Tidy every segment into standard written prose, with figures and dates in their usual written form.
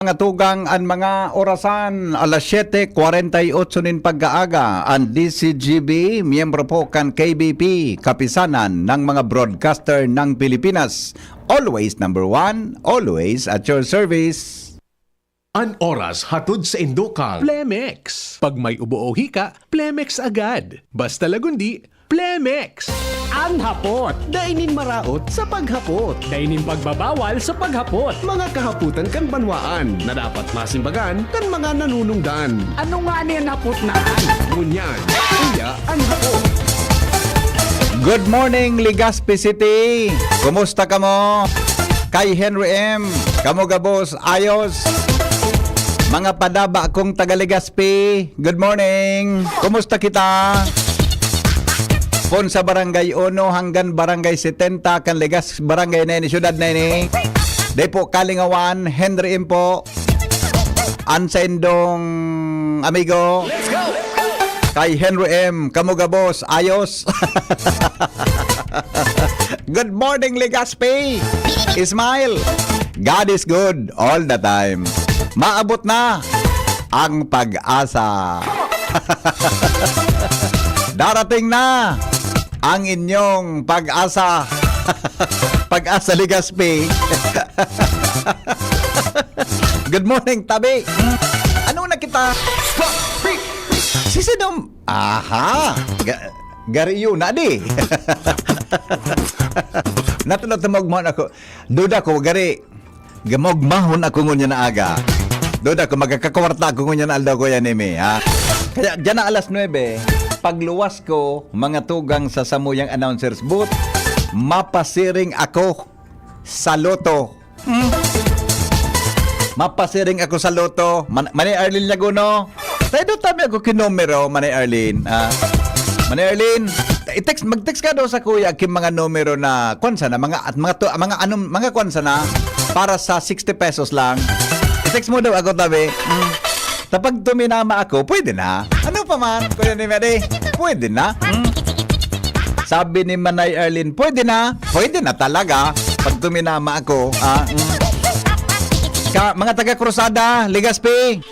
Mga tugang ang mga orasan alas 7:48 nin pagkaaga ang DCGB, miyembro po kan KBP, kapisanan ng mga broadcaster ng Pilipinas. Always number one, always at your service. An oras hatod sa Indokang Plemex. Pag may ubo o hika, Plemex agad. Basta lagundi, Plemex. Ang hapot, dainin maraot sa paghapot. Dainin pagbabawal sa paghapot. Mga kahaputan kan banwaan na dapat masimbagan kan mga nanunungdan. Ano nga niyan hapot na? Ngunyan, kuya ang hapot. Good morning, Legazpi City. Kumusta ka mo? Kay Henry M. Kamo gabos, ayos. Mga padaba kong taga Legazpi. Good morning. Kumusta kita? Pon sa barangay 1 hanggang barangay 70 kan Legas barangay na ini syudad na ini. Day po Kalingawan, Henry M po. Ansa indong amigo. Let's go! Kay Henry M, kamuga boss, ayos. Good morning Legazpi. Ismail. God is good all the time. Maabot na ang pag-asa. Darating na ang inyong pag-asa. Pag-asa Legazpi. Good morning, Tabi. Ano na kita? Sisidom. Aha. Gariyo na di. Natulog magmahon ako. Duda ko, gari. Gamagmahon ako ngunya na aga. Duda ko, magkakawarta ako ngunya na aldaw ko yan imi. Ha? Kaya dyan na alas 9. Pagluwas ko, mga tugang sa Samuyang Announcers Booth, mapasiring ako sa loto. Mapasiring ako sa loto. Manay Arlene Laguno. Tayo doon tabi ako kinumero, Manay Arlene. Manay Arlene, mag-text ka daw sa kuya kim mga numero na kwansa na, mga kwansa na para sa 60 pesos lang. I-text mo daw ako tabi. Kapag tuminama ako, pwede na. Ano pa man? Kuya ni Mary, pwede na. Sabi ni Manay Arlene, pwede na. Pwede na talaga. Pag tuminama ako. Mga taga-Krusada, Legazpi.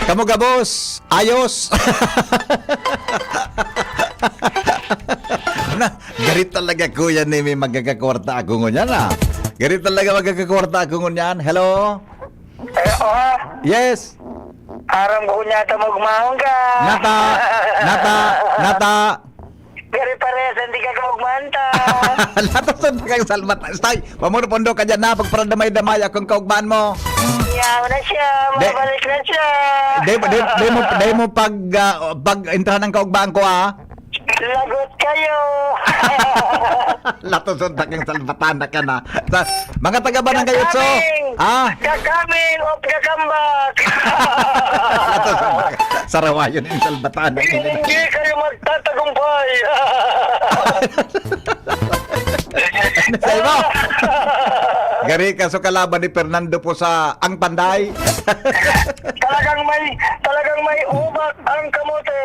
Kamu gabos, ayos. Garit talaga kuya ni may magkakakwarta ako ngunyan na. Garit talaga magkakakwarta ako ngunyan. Hello? Yes. Aram ko niya ito magmahong ka. Nata. Gari pares, hindi ka kaugmanta. Lato sa kang salmat. Stay, pamuro pondo ka dyan na. Pagparadamay-damay akong kaugban mo. Yaw na siya, mabalik na siya. Day mo pag intrahan ng kaugban ko Lagot kayo. Lato sa kang salbatan na ka na. Mga taga ba ng Gayutso? Kakaming of kakambak. Lato sa Sarawayon yung salbatan. Hindi kayo magtatagumpay. Say mo. Gari ka so kalaban ni Fernando po sa Ang Panday. Talagang may ubat ang kamote.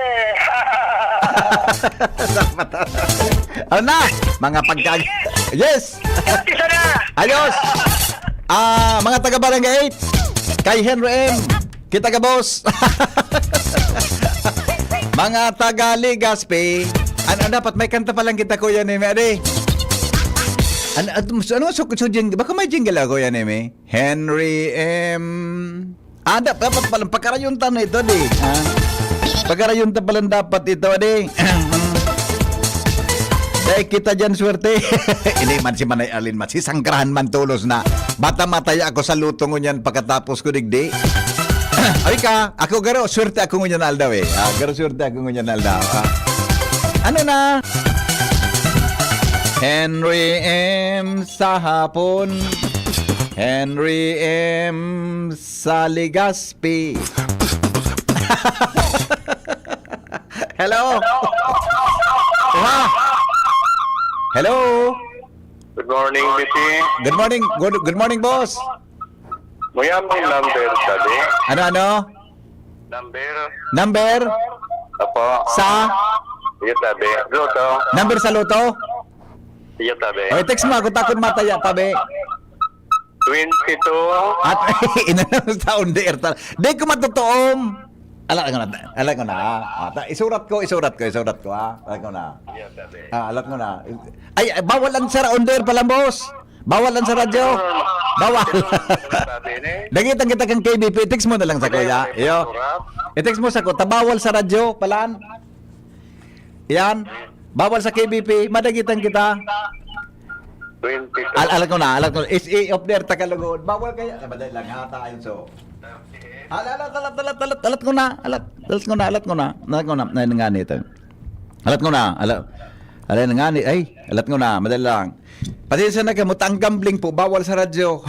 Ano na? Mga pagkag... Yes! Isa na. Ayos! Mga taga-Barangay 8, kay Henry M, kita ka boss. Mga taga-Legazpi, dapat may kanta pa lang kita kuya ni Mary. Baka may jingle ako yan eh. Henry M. Dapat palang pagkarayuntan na ito di. Pagkarayuntan palang dapat ito di. Dahil kita dyan swerte. Hindi man si Manay Arlene man. Si Sangkrahan man tulos na. Bata mataya ako sa luto ngunyan pagkatapos ko digdi. Ay ka, ako garo, swerte ako ngunyan aldaw eh. Garo swerte ako ngunyan aldaw. Ano na? Henry M. sa hapon. Henry M. sa Legazpi. Hello? Hello? Good morning, Biti. Good morning. Good morning, boss. Muyam yung number, sabi. Ano? Number? Apo. Sa? Iyo, sabi. Luto. Number sa loto? Iyo, sabi. O, text mo ako takot mataya, tabi. 22. At inanong sa under. Di ko matutuom. Alam ko na. Isurat ko. Alam ko na. Yes, sabi. Alam ko na. Ay, bawal ang sa under pala, boss. Bawal ang sa radyo. Bawal. Sabi ni. Dagitang kita kang KBP. I-text mo na lang sa kuya. Iyo. I-text mo sa ko. Tabawal sa radyo. Palaan. Yan. Bawal sa KBP. Madagitan kita. 22. Alam ko na. SE of there, Tagalogod. Bawal kaya. Madali lang. Hata yun so. Alat ko na. Alat ko na. Nga nito. Alat ko na. Alat ko na. Madali lang. Pasensya na kayo, ang gambling po, bawal sa radyo.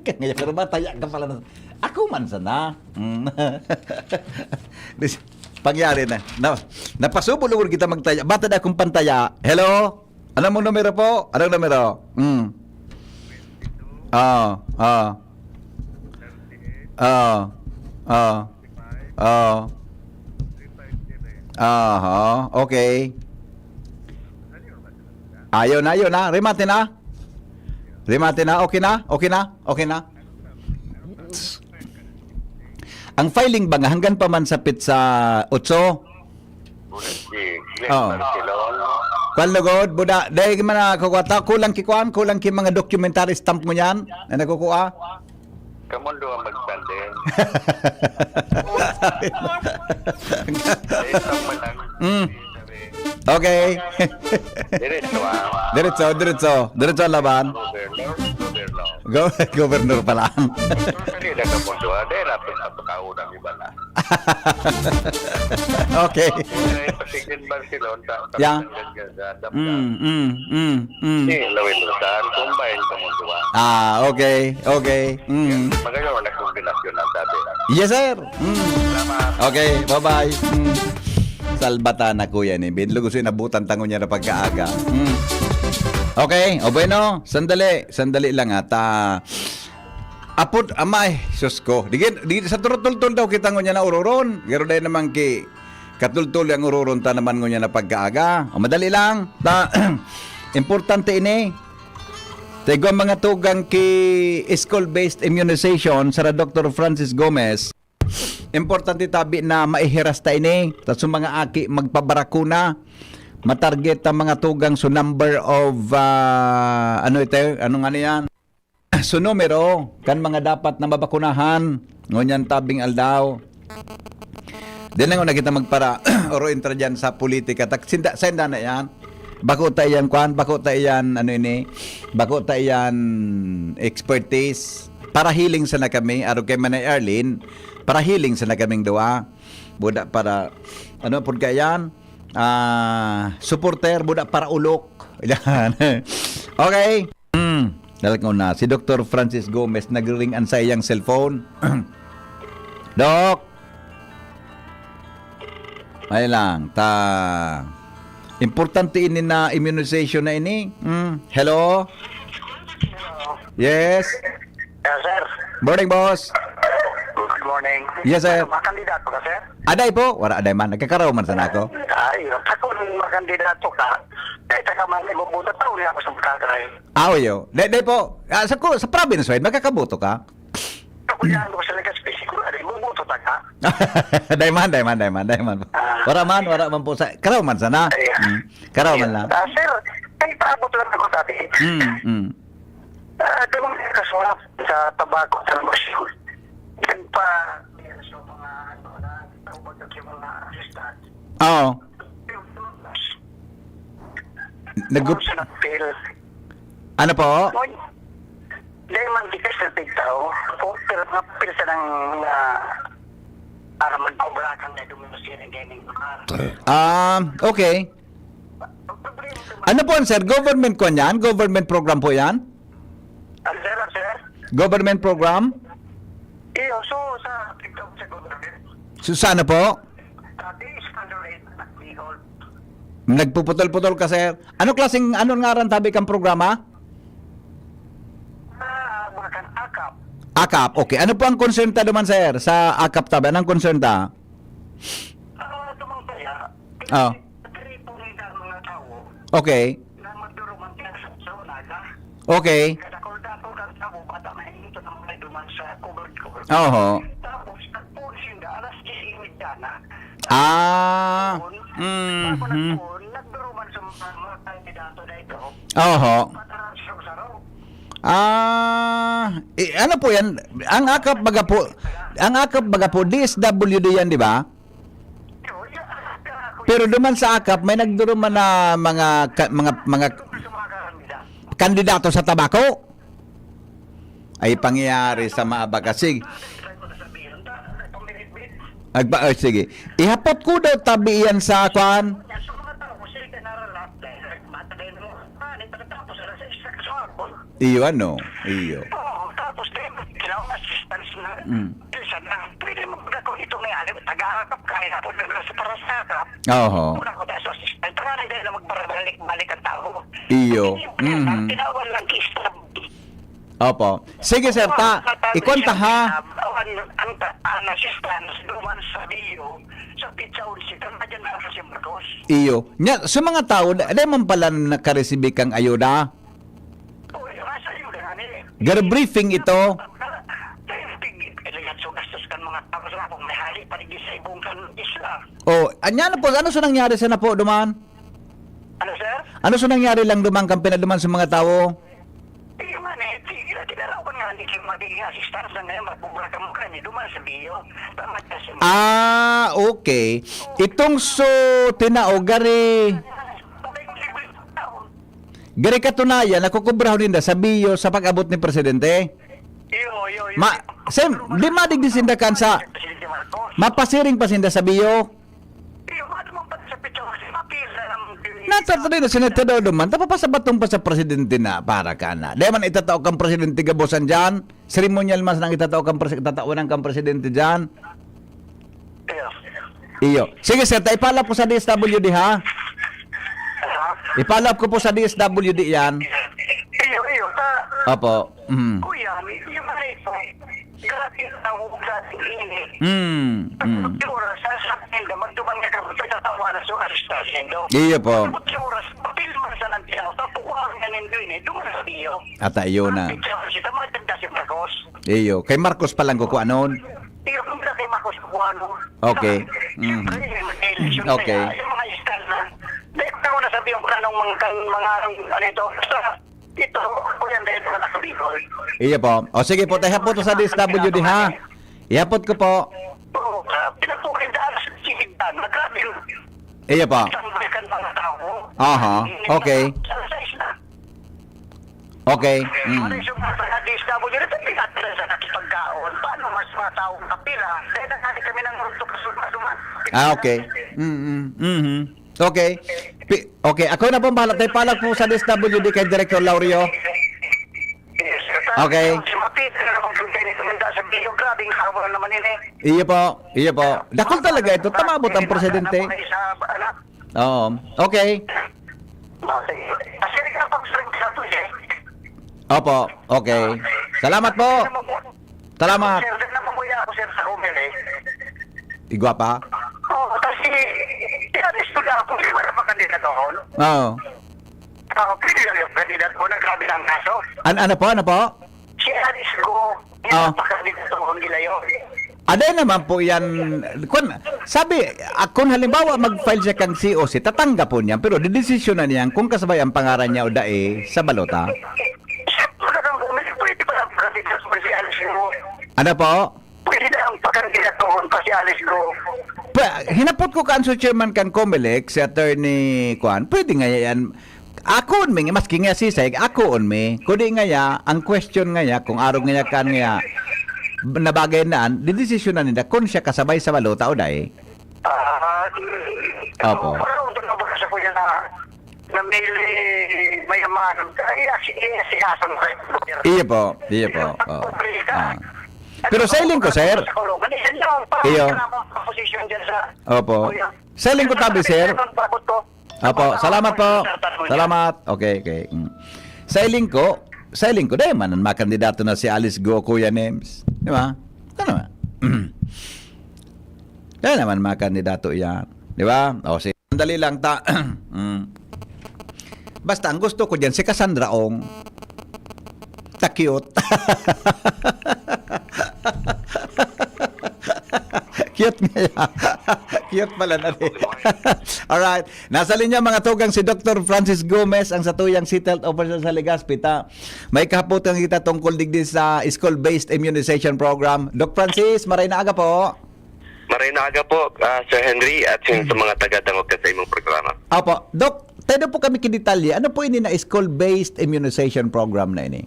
Ngayon, pero mataya ka pala na. Ako man sana. Pangyari na. Napasubulungan kita magtaya. Bata na akong pantaya. Hello? Anong mong numero po? Anong numero? Okay. Ayaw na. Remate na. Okay na. Ang filing ba nga hanggang pa man sapit sa 8? Barcelona. Kuan lugod, buda, dahil man nakukuha, kulang ki mga documentary stamp mo yan, na nakukuha. Kamundo ang magpandin. Okay. Diretso. Diretso ang laban. Governor. Governor pala. Kanila kamundo. Dahil rapin na pagkaunang iba na. Okay. Pasigin Barcelona. Yeah. Lawin Rosan. Combine kamundo. Okay. Magagawa na kombinasyon ang sabi. Yes, sir. Salamat. Okay, bye-bye. Salbata na kuya ni Ben. Lugusoy nabutan tango niya na pagkaaga. Okay, o bueno, sandali lang at apod amay, sus ko. Di sa turutultul daw kita ngo niya na ururon. Garo dahil naman ki katultul ang ururon ta naman ngo niya na pagkaaga. O madali lang. Importante ini. Tego ang mga tugang ki school-based immunization sa Dr. Francis Gomez. Importante tabi na maihiras ta ini. Tapos mga aki magpabarakuna. Matarget ang mga tugang so number of ano nga yan? So numero kan mga dapat na mabakunahan. Ngunyan tabing aldaw. Din nga nakita magpara oro intra dyan sa politika. Tak senda na yan. Bako tayan expertise para healing sana kami aro kay Manay Arlene para healing sana kaming duwa buda para ano pud kayan supporter buda para ulok yan. Okay dalag ko na si Dr. Francis Gomez nagring an sa iyang cellphone. Dok ay lang importante ini na immunization na ini. Hello? Yes. Yes, sir. Morning, boss. Good morning. Yes, sir. Makandidato ka, sir? Aday po. Wala aday man. Nagkakaraw man sana ako. Ay, ako nung makandidato ka, kahit ka man ibubuto, tao niya ako sa magkakaray. Yo. Day po. Sa province, right? Magkakaboto ka? Ako yan ko sa Legazpi, siguro ay ibubuto ta ka. Dayman. Wala man po sa... Karaw man sana. Karaw man lang. Sir, kahit paabot lang ako dati. Dalawang kaswap sa tabako sa masyon. Yan pa, so mga ano na, tawag yung mga assistant. Oo. Nagup... Sa nagpil. Ano po? Dahil man di kasi tigtao, pero napil sa ng para magpabulakan na duminusin ang gaming lugar. Okay. Ano po sir? Government ko yan? Government program po yan? Sir? Government program? Iyo, so sa tigtao sa government. Sana po? Dati is underrated na nag-hold. Nagpuputol-putol ka sir. Ano klaseng, anong ngaran tabi kang programa? Bukan akap. AKAP, okay. Ano po ang concern ta naman sir sa AKAP tabi? Anong concern ta? Tumang saya, Oh. tripunita mga tao Okay. na magduruman sila sa unaga. Okay. Kada kordato ka tao, covered ko. Oho. Tapos, nag-phone siya, alas 10:30 na. Ah. Ako Mhm. nag-phone, nagduruman sa mga kandidato na ito. Oho. Patarang siya sa raw. Ano po yan? Ang akap baga po, DSWD yan, di ba? Pero duman sa akap, may nagduruman na mga Sa mga kandidato. kandidato sa tabako. Ay pangyayari sa maaba kasi. Sige. Ihapot ko daw tabi yan sa kwan. Sa mga tao, sila ka naralat, matagay mo, nagtatapos na sa isa ka sa hapon. Iyo ano? Iyo. Oo, tapos din, ginawa assistance na, isa na, pwede mo pagka kung ito may alam, taga-akap ka, po na sa para sa akap. Oho. Una ko tayo sa assistant, para na dahil na magbalik ang tao. Iyo. Ang tinawal lang kista. Opo. Sige sir, ikwanta ha. Ang assistant, duman sa Dio, sa pizza ulit, ang madyan na si Marcos. Iyo. Nya, sa mga tao, di man pala nakaresibi kang ayuda. Oo, yung asa yun, ganyan eh. Gar briefing ito. So, gastos kan mga tao sa akong may hali, parigis sa ibong kan isla. Oh, anya na po, ano sa nangyari sa na po duman? Ano, sir? Ano sa nangyari lang duman kang pinaduman sa mga tao? Yung nga, tigil, tinarawan nga, hindi kayo magiging assistance na ngayon, magbubura ka mukha niya, duman sa biyo. Tama ka si Okay. Itong so tinao gari gari katunayan nakukubrahon din sa biyo sa pag-abot ni presidente. Yo. Sem, di madigdi sindakan sa Presidente Marcos. mapasiring pa sinda sa biyo. Yung ano mong pati sa picture kasi mapisa ng... Natatuloy na sinetado duman, tapapasabatong pa sa presidente na para ka na. Di man itatao kang presidente gabosan dyan. Ceremonial mas nang itatao kang tatawanan kang presidente dyan. Iyo. Sige sir, ipalap po sa DSWD ha. Ipalap ko po sa DSWD yan. Iyo. Opo. Mm. Kuya, yung mga ito, grabe na huwag sa ating init. Siguro, sa akin, magdumang nga kami, pagtatawa na sa assistant do. Iyo po. Siguro, papilman sa nandiyaw, tapukuha nga nindo yun, duman sa iyo. Ata iyo na. Si tamatanda si Marcos. Iyo. Kay Marcos pa lang kukuha noon. Iyo, kung na kay Marcos kukuha no. Okay. Siyempre, mag-election Okay. na yan. Yung mga istal na, dahil ko na sabihin ko na ng mga, ano ito, basta, ito, kuya, dahil ko na nakabigol. Iyo po. O sige po, ihapot ko sa DSWD ha. Ihapot ko po. Oo, pinagpukin daan sa siligtan, naggrabe yung Iyo po. tambalikan mga tao. Aha, okay. Sa isla. Okay. Ano yung mga DSW, ito pinatira sa nakipagkaon. Paano mas mga taong kapila? Dahil nakali kami ng ruto kasulman. Okay. Okay. Okay, ako na po bahala. Tayo palak po sa DSWD kay Director Laurio. Yes. Okay. Si Mapit, na naman kung ganito manda sa biyo, grabing hawal naman yun eh. Iyo po. Dakol talaga ito. Tamabot ang presidente. Sa anak. Oo. Okay. Kasi rin ka pang sering sa ito eh. Opo. Okay. Salamat po. Salamat. Sir, naman mo ako sir sa Romel eh. Igwa pa? Oo, kasi tinaresto na ako kung wala pa kandidat ako. Oo. Pwede lang yung kandidat ko na grabe ng kaso. Ano po? Si Alice Go, Ah. hindi pa kandidat ako nila yun. Aday naman po yan. Sabi, kung halimbawa mag-file siya kang COC, tatanggap po niya. Pero didesisyon na niya kung kasabay ang pangaran niya o dae sa balota. Pwede pa lang kandidat ko si Alice Go. Ano po? Pwede na ang pagkandidat ko pa si Alice Go. Hinapot ko kan chairman kan Comelec, si attorney Kwan. Pwede nga yan. Ako on me, maski nga sisay, ako on me. Kundi nga ya, ang question nga ya, kung araw nga ya kan nga nabagay naan, didesisyon na nila kung siya kasabay sa balota o dae. Opo. Parang ito na ba sa kuya na may amahan. Ay, siyasan mo kayo. Iyo po. Pero sailing ko, sir. Iyo. Opo. Sailing ko tabi, sir. Opo, salamat po. Salamat. Okay. Sailing ko, dahil man, makandidato na si Alice Go, Kuya Nems. Di ba? Ano ba? Kaya naman makandidato yan. Di ba? O, sige. Sandali lang ta. Basta, ang gusto ko dyan, si Cassandra Ong. Ta-cute. Cute nga yan. Cute pala na rin. Alright. Nasa linya mga tugang si Dr. Francis Gomez, ang satuyang City Health Officer sa Legazpi. May kahapotan kita tungkol digdi sa school-based immunization program. Doc Francis, maray na aga po. Maray na aga po, Sir Henry, at sa mga taga-dangog ka sa imong programa. Opo. Doc, tayo po kami kidetalye. Ano po ini na school-based immunization program na ini?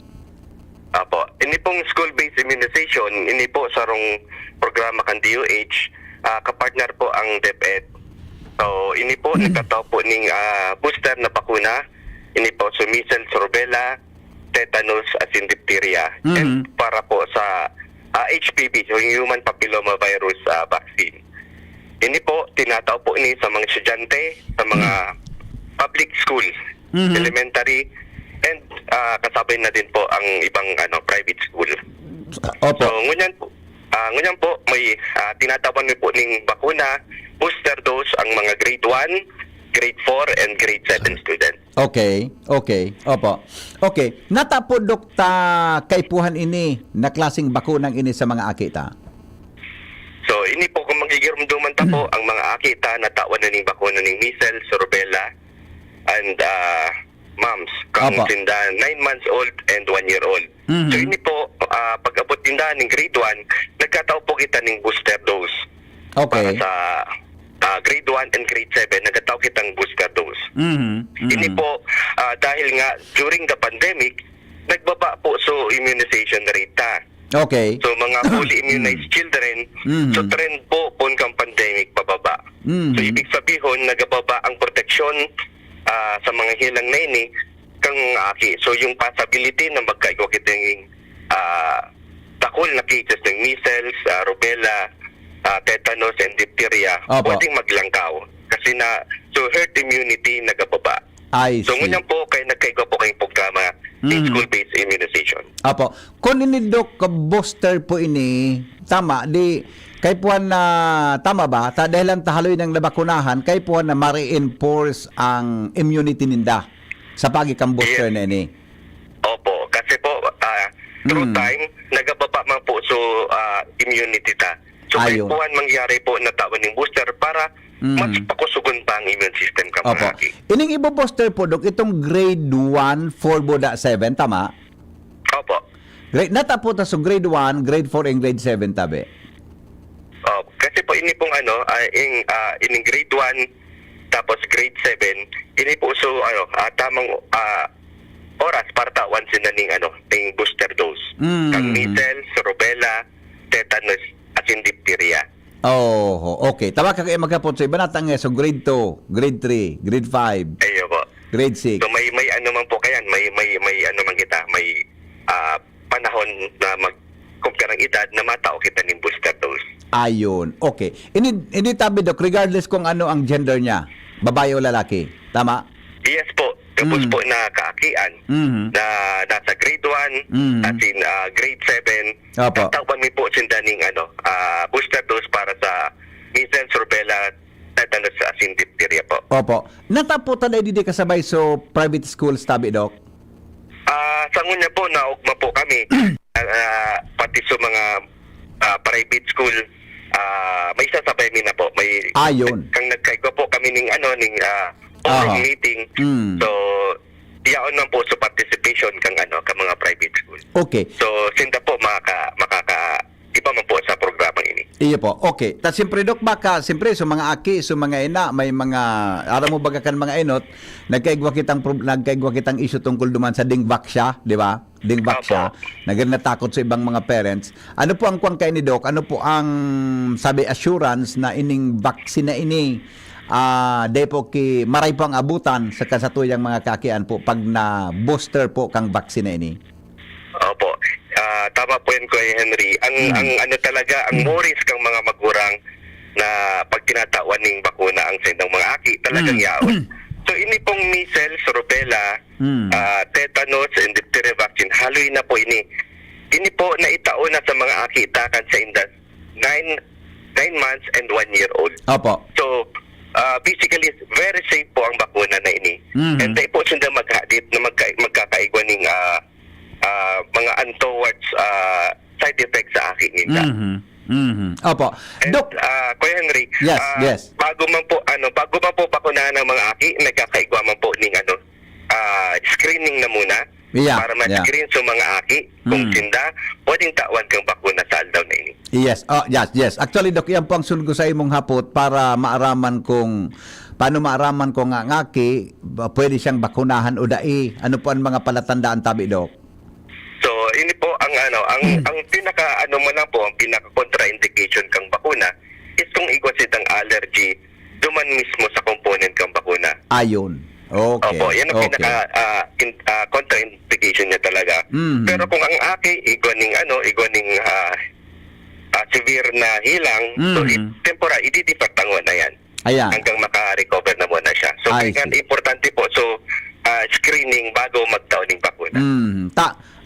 Apo, ini pong school-based immunization, ini po sarong programa kan DOH, kapartner po ang DepEd. So, ini po nagkataw po ning booster na bakuna, ini po sa measles, rubella, tetanus, at diphtheria. And para po sa HPV, yung human papilloma virus vaccine. Ini po, tinataw po ini sa mga estudyante, sa mga public school, elementary, and kasabay na din po ang ibang private school. Opo. So, ngunyan po, may tinatawan po ning bakuna, booster dose ang mga grade 1, grade 4, and grade 7 students. Okay. Opo. Okay. Natapo dokta kaipuhan ini na klaseng bakunang ini sa mga akita. So, ini po kung magigirumduman ta po ang mga akita na tawan na ning bakuna ning measles, rubella, and moms, kung Apa. sinda 9 months old and 1 year old. So ini po, pag-abot tinda ng grade 1, nagkataon po kita ng booster dose. Para Okay. sa grade 1 and grade 7, nagkataon kitang booster dose. Ini po, dahil nga during the pandemic, nagbaba po so immunization rate ta. Okay. So mga fully immunized children, so trend po kang pandemic pababa. So ibig sabihin, nagababa ang proteksyon sa mga hilang na ini kang aki. So yung possibility na magkaigo kitang takol na cases ng measles, rubella, tetanus, and diphtheria, Opo. pwedeng maglangkaw. Kasi so herd immunity nagababa. I So see. ngunyan po kayo nagkaigo po kayong programa in school-based immunization. Apo. Kung ini dok booster po ini, tama, di kay puan na tama ba? Dahil lang tahaloy ng nabakunahan, kay puan na ma-reinforce ang immunity ninda sa pagikang booster Yes. na ini. Opo, kasi po through time nagababa man po so immunity ta. So kay Ayun. puan mangyari po na tawan ng booster para mas pakusugon pa ang immune system ka Opo. mga aki. Ining ibo booster po dok itong grade 1 4 tama? Opo. Grade natapo ta so grade 1, grade 4 and grade 7 tabi. Kasi po ini pong in grade 1 tapos grade 7, ini po so tamang oras para tawan sila ning ning booster dose. Kang measles, rubella, tetanus, at diphtheria. Oh, okay. Tama ka kay magkapot so iba natang so grade 2, grade 3, grade 5, Ayo po. grade 6. So may man po kayan, may man kita, may panahon na magkumpara ng edad na matao kita ng booster dose. Ayun. Okay. Ini tabi dok regardless kung ano ang gender niya, babae o lalaki. Tama? Yes po. Tapos po na kaakian na nasa grade 1 at in grade 7. Opo. Tatawan mi po sinda ning booster dose para sa measles, rubella, tetanus, at diphtheria po. Opo. Nataputan ay di kasabay so private schools tabi dok. Sa ngunya po naugma po kami pati sa mga private school may sasabay mi na po may Ayun. kang nagkaigo po kami ning Aha. meeting so iyaon man po sa participation kang mga private school. Okay. So sinda po makaka iba man po sa programang ini. Iyo po. Okay. Ta siyempre dok baka siyempre so mga aki, so mga ina, may mga ara mo bagakan mga inot, nagkaigwa kitang issue tungkol duman sa dingvaxia, di ba? Dingvaxia. Natakot sa ibang mga parents. Ano po ang kuwang kay ni Doc? Ano po ang sabi assurance na ining vaccine na ini day po ki maray po ang abutan sa kasatuyang mga kakian po pag na booster po kang vaccine na ini? Opo. Tama po yun, Kuya Henry. Ang talaga, ang worries kang mga magurang na pag tinatawan ng bakuna ang sendang mga aki, talagang yaon. So, ini pong measles, rubella, tetanus, and diphtheria vaccine, haloy na po ini. Ini po na itao na sa mga aki, takan sa indas 9 months and 1 year old. Opo. So, basically, very safe po ang bakuna na ini. And tayo po sila maghadit na magkakaigwa ng mga untowards side effect sa aki ninda. Opo. And, Dok, Kuya Henry, Yes, yes. bago man po bakunahan ng mga aki, nagkakaigwa man po ng screening na muna Yeah, para ma-screen sa mga aki kung sinda pwedeng tawan kang bakuna sa aldaw na ini. yes. Oh, yes. Actually, Dok, yan po ang sulgo sa imong hapot para maaraman kung paano maaraman kung nga ngaki pwede siyang bakunahan o dai. Ano po ang mga palatandaan tabi, Dok? So, ini po ang ang pinaka mo lang po, ang pinaka contraindication kang bakuna is kung igwasit ang allergy duman mismo sa component kang bakuna. Ayon. Okay. Opo, yan ang okay. pinaka contraindication niya talaga. Pero kung ang aki igwaning severe na hilang, so temporary ididipatangwa na yan. Ayan. Hanggang maka-recover na muna siya. So, I kaya see. importante po, so screening bago magtaon ng bakuna.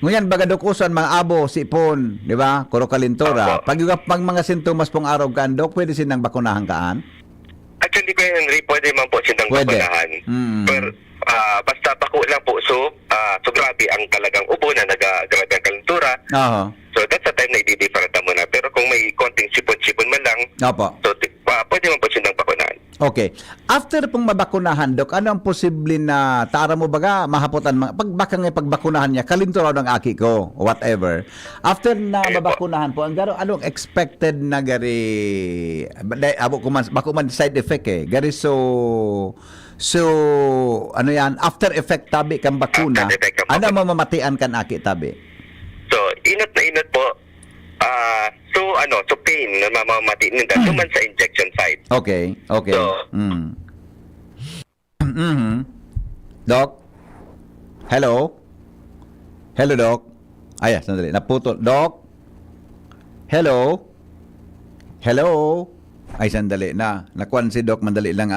Nguyan baga dokusan mga abo, sipon, di ba? Kuro kalintura. Opo. Pag mga sintomas pong araw kaan, Dok, pwede sinang bakunahan kaan? Actually, Kuya Henry, pwede man po silang Pwede. bakunahan. Pero basta bako lang po, so grabe ang talagang ubo na grabe ang kalentura. Oo. So that's the time na i-different mo na. Pero kung may konting sipon-sipon man lang, Opo. so pwede man po silang bakunahan. Okay. After pong mabakunahan, Dok, ano ang posible na tara mo baga mahapotan pagbakunahan niya kalintura ng aki ko or whatever. After na mabakunahan po, ang anong expected na gari bako man side effect gari so ano yan after effect tabi kang bakuna. After effect kang Ano bakuna. mamamatian kan aki tabi? So inot na inot po. So pain na mamamati nila duman sa injection site. Okay. So- Doc? Hello? Hello, Doc? Sandali. Naputol. Doc? Hello? Hello? Sandali na. Nakuan si Doc. Mandali lang,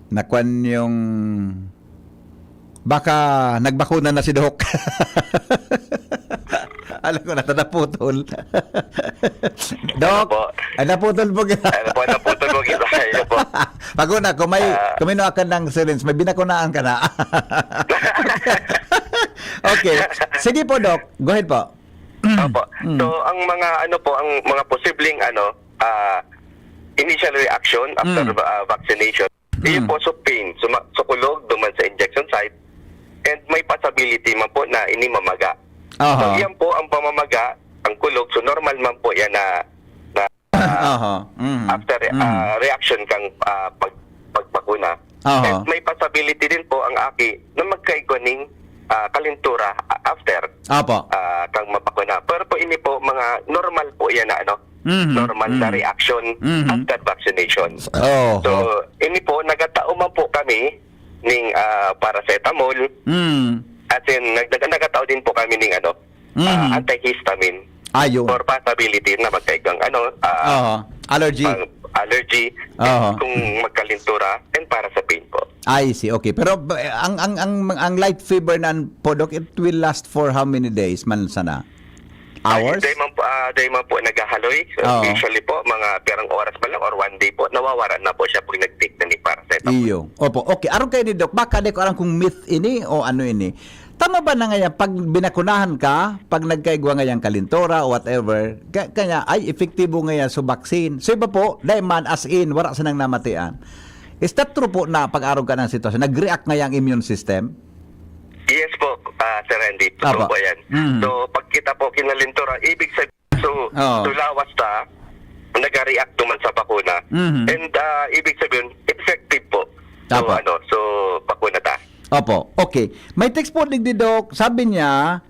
Nakuan yung... Baka nagbakuna na si Doc. Alam ko na, naputol. Doc? po? Naputol po. Naputol mo kita. Ano po? Paguna, kung may ka ng syringe, may binakunaan ka na. Okay. Sige po, Doc. Go ahead po. Opo. So ang mga posibleng initial reaction after vaccination, yun po so pain, sukulog duman sa injection site, and may possibility man po na ini mamaga. So yan po ang pamamaga, ang kulog, so normal man po yan na after reaction kang pagbakuna. And may possibility din po ang aki na magkaigwaning kalintura after Apo. kang mabakuna. Pero po ini po mga normal po yan na normal na reaction after vaccination. So ini po nagatao man po kami ning paracetamol, at then nagatao din po kami ning antihistamine Ayun. for possibility na magkaigang Allergy. allergy kung magkalintura and para sa pain po. I see. Okay. Pero ang light fever nan po, Doc, it will last for how many days man sana? Hours? Day man po naghahaloy. So, usually po mga perang oras pa lang or one day po nawawaran na po siya pag nag-take na ni paracetamol. Iyo. Opo. Okay. Aron kayo ni Doc, baka di ko alam kung myth ini o ano ini. Tama ba na ngayon, pag binakunahan ka, pag nagkaigwa ngayon kalintora o whatever, kanya ay efektibo ngayon sa vaccine. So iba po, dahil man as in, wala sa nang namatian. Is that true po na pag-araw ka ng sitwasyon? Nag-react ngayang immune system? Yes po, Sir Randy. Totoo po yan. So pag kita po kinalintura, ibig sabihin, lawas ta, nag-react naman sa bakuna. And ibig sabihin, effective po. So bakuna ta. Opo, okay. May text po digdi, Doc. Sabi niya,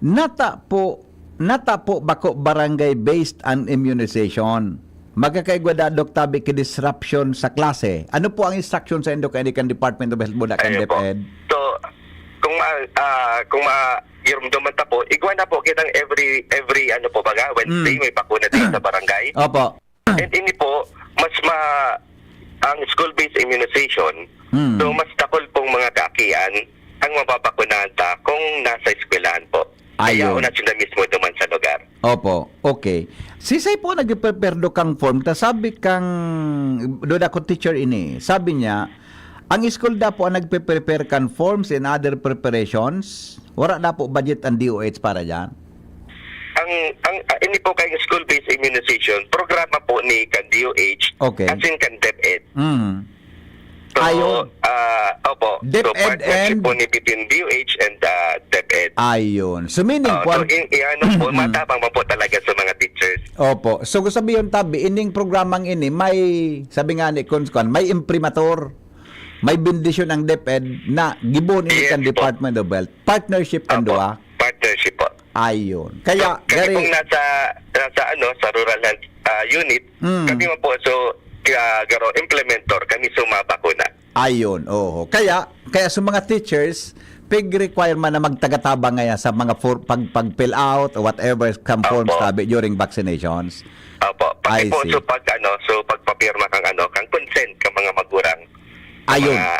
nata po bako barangay based on immunization. Magkakaigwa Doc tabi ki disruption sa klase. Ano po ang instruction sa Endocrinal Department of Health Buda kan DepEd? So kung irumduman ta po, igwa na po kitang every Wednesday may bakuna din sa barangay. Opo. And ini po ang school-based immunization. So mas takol pong mga kaakian ang mababakunahan ta kung nasa eskwelahan po. Kaya Ayun. una sila mismo duman sa lugar. Opo, okay. Sisay po nag-prepare do kang form, ta sabi kang do ako teacher ini. Sabi niya, ang school da po ang nagpe-prepare kan forms and other preparations. Wala na po budget ang DOH para diyan. ini po kayong school-based immunization, programa po ni kan DOH, Okay. as in kan DepEd. So, Ayun. opo. DepEd so, partnership and- po ni between DOH and DepEd. Ayun. So meaning po, So, ano po, matabang pa po talaga sa mga teachers. opo. So gusto sabihin tabi, ining programang ini, may, sabi nga ni Kunskuan, may imprimatur, may bendisyon ang DepEd na gibon ini Yes kan po. Department of Health. Partnership kan Opo, duwa. partnership po. Ayun. Kaya, Kasi very, kung sa rural health unit, kami mo po, so, garo implementor, kami sumabakuna. ayun. Oo. Kaya sa mga teachers, pig requirement na magtagataba ngaya sa mga pag-fill out or whatever forms Opo. tabi during vaccinations. Opo, I pati po, see. so pagpapirma kang kang consent ka mga magurang. Ayun. Mga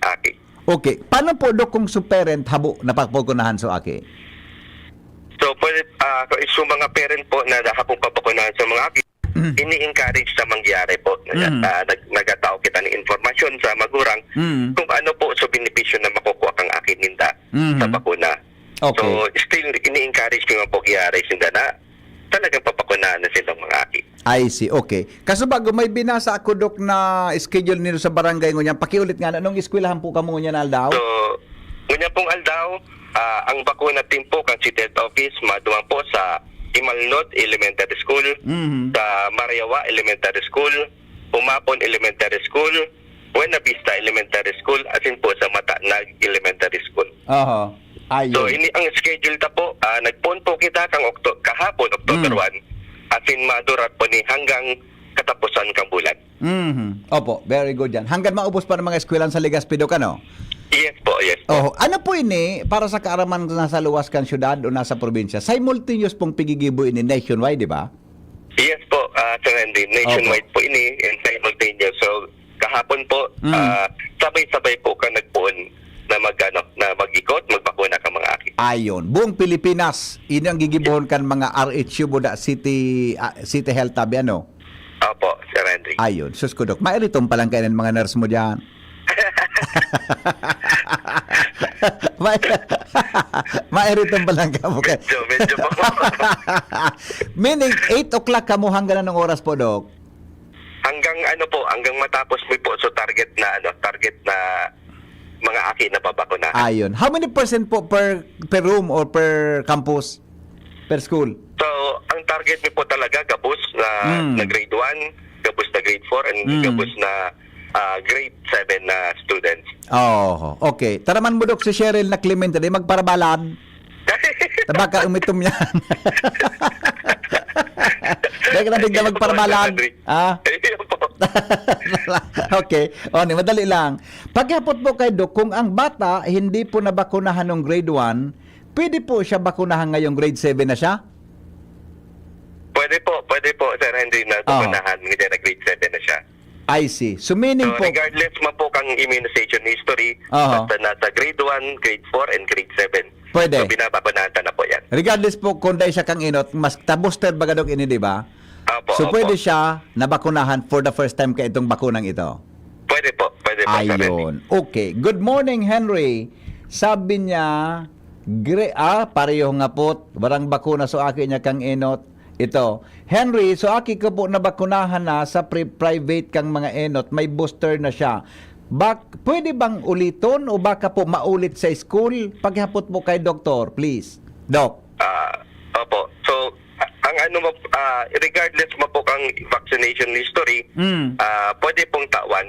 aki. Okay. Paano po do kung parent habo napagpugunahan so aki? So, pwede, so mga parent po na hapong papakunahan sa mga aki, ini-encourage sa mangyari po. Nagatao kita ng informasyon sa magurang kung ano po so benepisyo na makukuha kang akin ninda sa bakuna. Okay. So, still, ini-encourage ko nga po gyari sinda na talagang papakunahan na silang mga aki. I see. Okay. Kaso bago may binasa ako dok na schedule nito sa barangay ngunyan, pakiulit nga na, anong eskwelahan po kamo ngunyan aldaw? So, ngunyan pong aldaw, ang bakuna team po kang City Health Office, maduwang po sa Imalnod Elementary School, sa Mariawa Elementary School, Umapon Elementary School, Buena Vista Elementary School, asin po sa Matanag Elementary School. Oho. Ayun. So, ini ang schedule ta po, nagpon po kita kang kahapon, October 1, asin madurat po ni hanggang katapusan kang bulan. Opo, very good yan. Hanggang maubos pa ng mga eskwelahan sa Legazpi do kano? Yes po, yes po. Oh, ano po ini para sa kaaraman nasa luwas kan syudad o nasa probinsya? Simultaneous pong pigigibo ini nationwide, di ba? Yes po, Sir Henry. Nationwide po ini and simultaneous. So, kahapon po, sabay-sabay po ka nagpuon na mag-ikot, magbakuna ka mga aki. Ayon, buong Pilipinas, ini ang gigibohon kan mga RHU Buda City Health tabi ano? Opo, Sir Henry. Ayon, sus ko dok. Mairitong pa lang kayo ng mga nurse mo diyan. Mairitong pa lang ka mo kay. Medyo po. Meaning 8 o'clock ka mo hanggang anong oras po, Dok? Hanggang matapos mo po, so target na mga aki na babakuna. Ayon. How many percent po per room or per campus? Per school? So, ang target mo po talaga, gabos na grade 1, gabos na grade 4, and gabos na grade 7 na students. Oh, okay. Taraman mo, Dok, si Cheryl na Clemente, di magparabalad. Tabaka umitom yan. Dahil ka na bigla magparabalad. Ah? Okay. O, madali lang. Paghapot po kay Dok, kung ang bata hindi po nabakunahan ng grade 1, pwede po siya bakunahan ngayong grade 7 na siya? Pwede po, Sir Henry, na bakunahan na grade 7 na siya. I see. So meaning So, po, regardless mo po kang immunization history, Aha. basta nasa grade 1, grade 4, and grade 7. Pwede. So, binabakunahan na po yan. regardless po kung dahil siya kang inot, mas ta-booster baga Dok ini, di ba? So Opo. pwede siya nabakunahan for the first time ka itong bakunang ito? Pwede po, Sir Henry. Ayun. Okay. Good morning, Henry. Sabi niya, pareho nga po, barang bakuna so aki niya kang inot. Ito, Henry, so aki ko po nabakunahan na sa private kang mga enot, may booster na siya. Pwede bang uliton o baka po maulit sa school? Paghapot po kay doktor, please. Doc. Opo. So, regardless mo po kang vaccination history, pwede pong tawan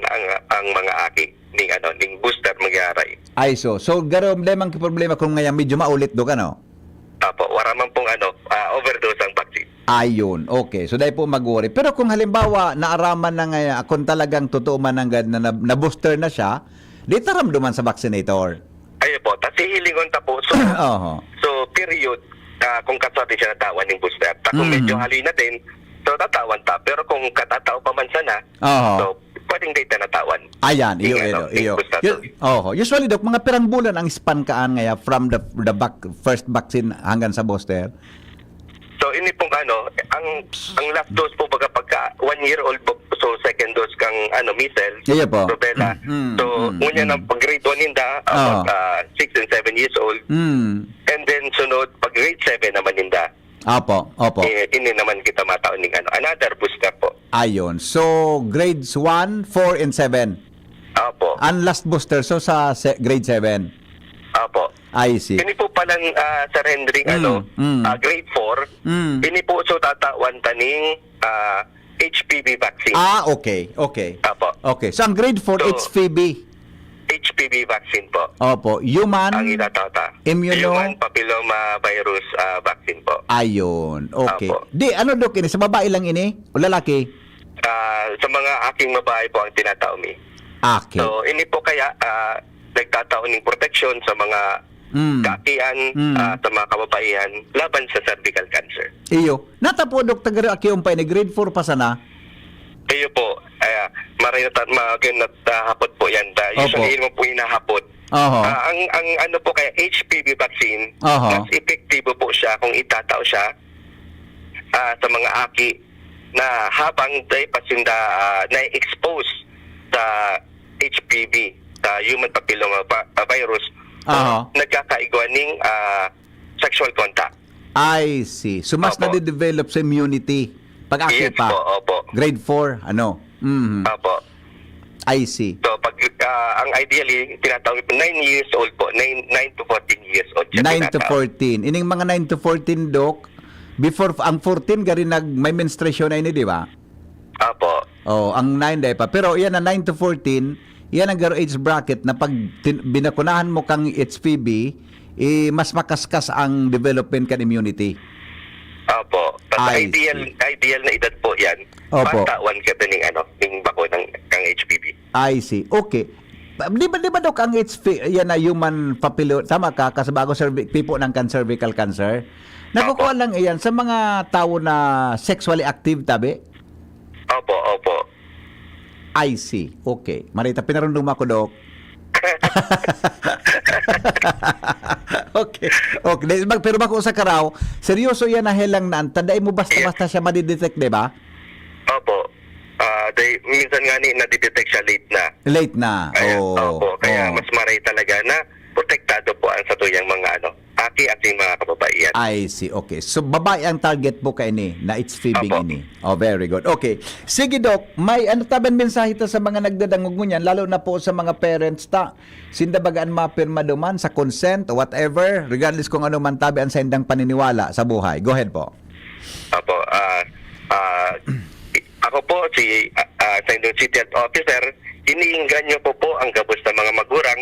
ang mga aki ning booster magyaray. Ay so garo lemang problema kung ngayon medyo maulit do kano? Opo, wala man pong overdose ang vaccine. Ayun, okay. So dahil po mag-worry. Pero kung halimbawa naaraman na ngayon, kung talagang totoo man na booster na siya, di taramduman sa vaccinator. Ayun po, tas hihilingon ta po. So, so period, kung kasati siya natawan ng booster. Kung medyo halina din, so tatawan ta. Pero kung katataw pa man sana, so pwedeng data natawan. Ayan, iyo. Usually, Dok, mga pirang bulan ang span kaan ngaya from the first vaccine hanggang sa booster? So, ini pong ang last dose po pagka 1 year old po, so second dose kang measles, Iya po. rubella. So, ngunyan ang pag grade 1 ninda, 6 and 7 years old. And then sunod, pag grade 7 naman ninda, Opo, opo. Ini naman kita mataon ng another booster po. Ayon. So, grades 1, 4, and 7. Opo. Ang last booster, so sa grade 7. Opo. I see. Ini po palang Sir Henry, grade 4, ini po so tatawan taning HPV vaccine. Okay. Okay. Opo. Okay. So, ang grade 4, So, HPV. HPV vaccine po. Opo. Human. Ang itatata. Immuno- Human papilloma virus vaccine po. Ayon. Okay. Opo. Di, ano, Dok, ini? Sa babae lang ini? O lalaki? Sa mga aking babae po ang tinataomi. Okay. So, ini po kaya nagtataon ng protection sa mga kaakian, sa mga kababaihan laban sa cervical cancer. Iyo. Natapo, Dok, tagari aki umpay ni grade 4 pa sana. Kayo po, hapot po yan. Usually, mo po hinahapot. Oho. Ang ano po kaya HPV vaccine, Oho. mas epektibo po siya kung itatao siya sa mga aki na habang day pasinda na-expose sa HPV, sa human papilloma virus, Oho. nagkakaigwa ng sexual contact. I see. So, mas Opo. nade-develop sa immunity. Pag-aki Yes pa. po, opo. Grade 4, ano? Opo. I see. So, pag ang ideally, tinatawag po 9 years old po, 9 to 14 years old. siya 9 to tinatawag. 14. Ining mga 9 to 14, Dok, before, ang 14, gari may menstruation na ini, di ba? Opo. Oh, ang 9 day pa. Pero yan na 9 to 14, yan ang garo age bracket na pag binakunahan mo kang HPV, mas makaskas ang development kan immunity. Opo. But I ideal na edad po yan. Opo. Patawan ka din ng bakuna kang HPV. I see. Okay. Di ba Dok, ang yan na human papilloma, tama ka, kasabago tipo ng cervical cancer, nakukuha lang iyan sa mga tao na sexually active, tabi? Opo, opo. I see. Okay. Marita, pinarundong ako, Dok. Okay. Okay. Pero bako sa karaw, seryoso yan na helang naan. Tandaan mo basta-basta siya madidetect, di ba? Opo. Minsan nga nadidetect siya late na. Late na. Kaya, Oh. opo. Kaya Oh. mas maray talaga na protektado po ang sa tuyang mga aki at yung mga kababaihan. I see. Okay. So, babae ang target po ka ini na it's feeding Opo. ini. Oh, very good. Okay. Sige, Dok. May ano taban mensahe to sa mga nagdadangog mo niyan, lalo na po sa mga parents ta. Sindabagaan mapirma duman sa consent o whatever, regardless kung ano man tabi ang sa indang paniniwala sa buhay. Go ahead po. Opo. Ako po, si Sindong City Health Officer, iniinggan niyo po ang gabos ng mga magurang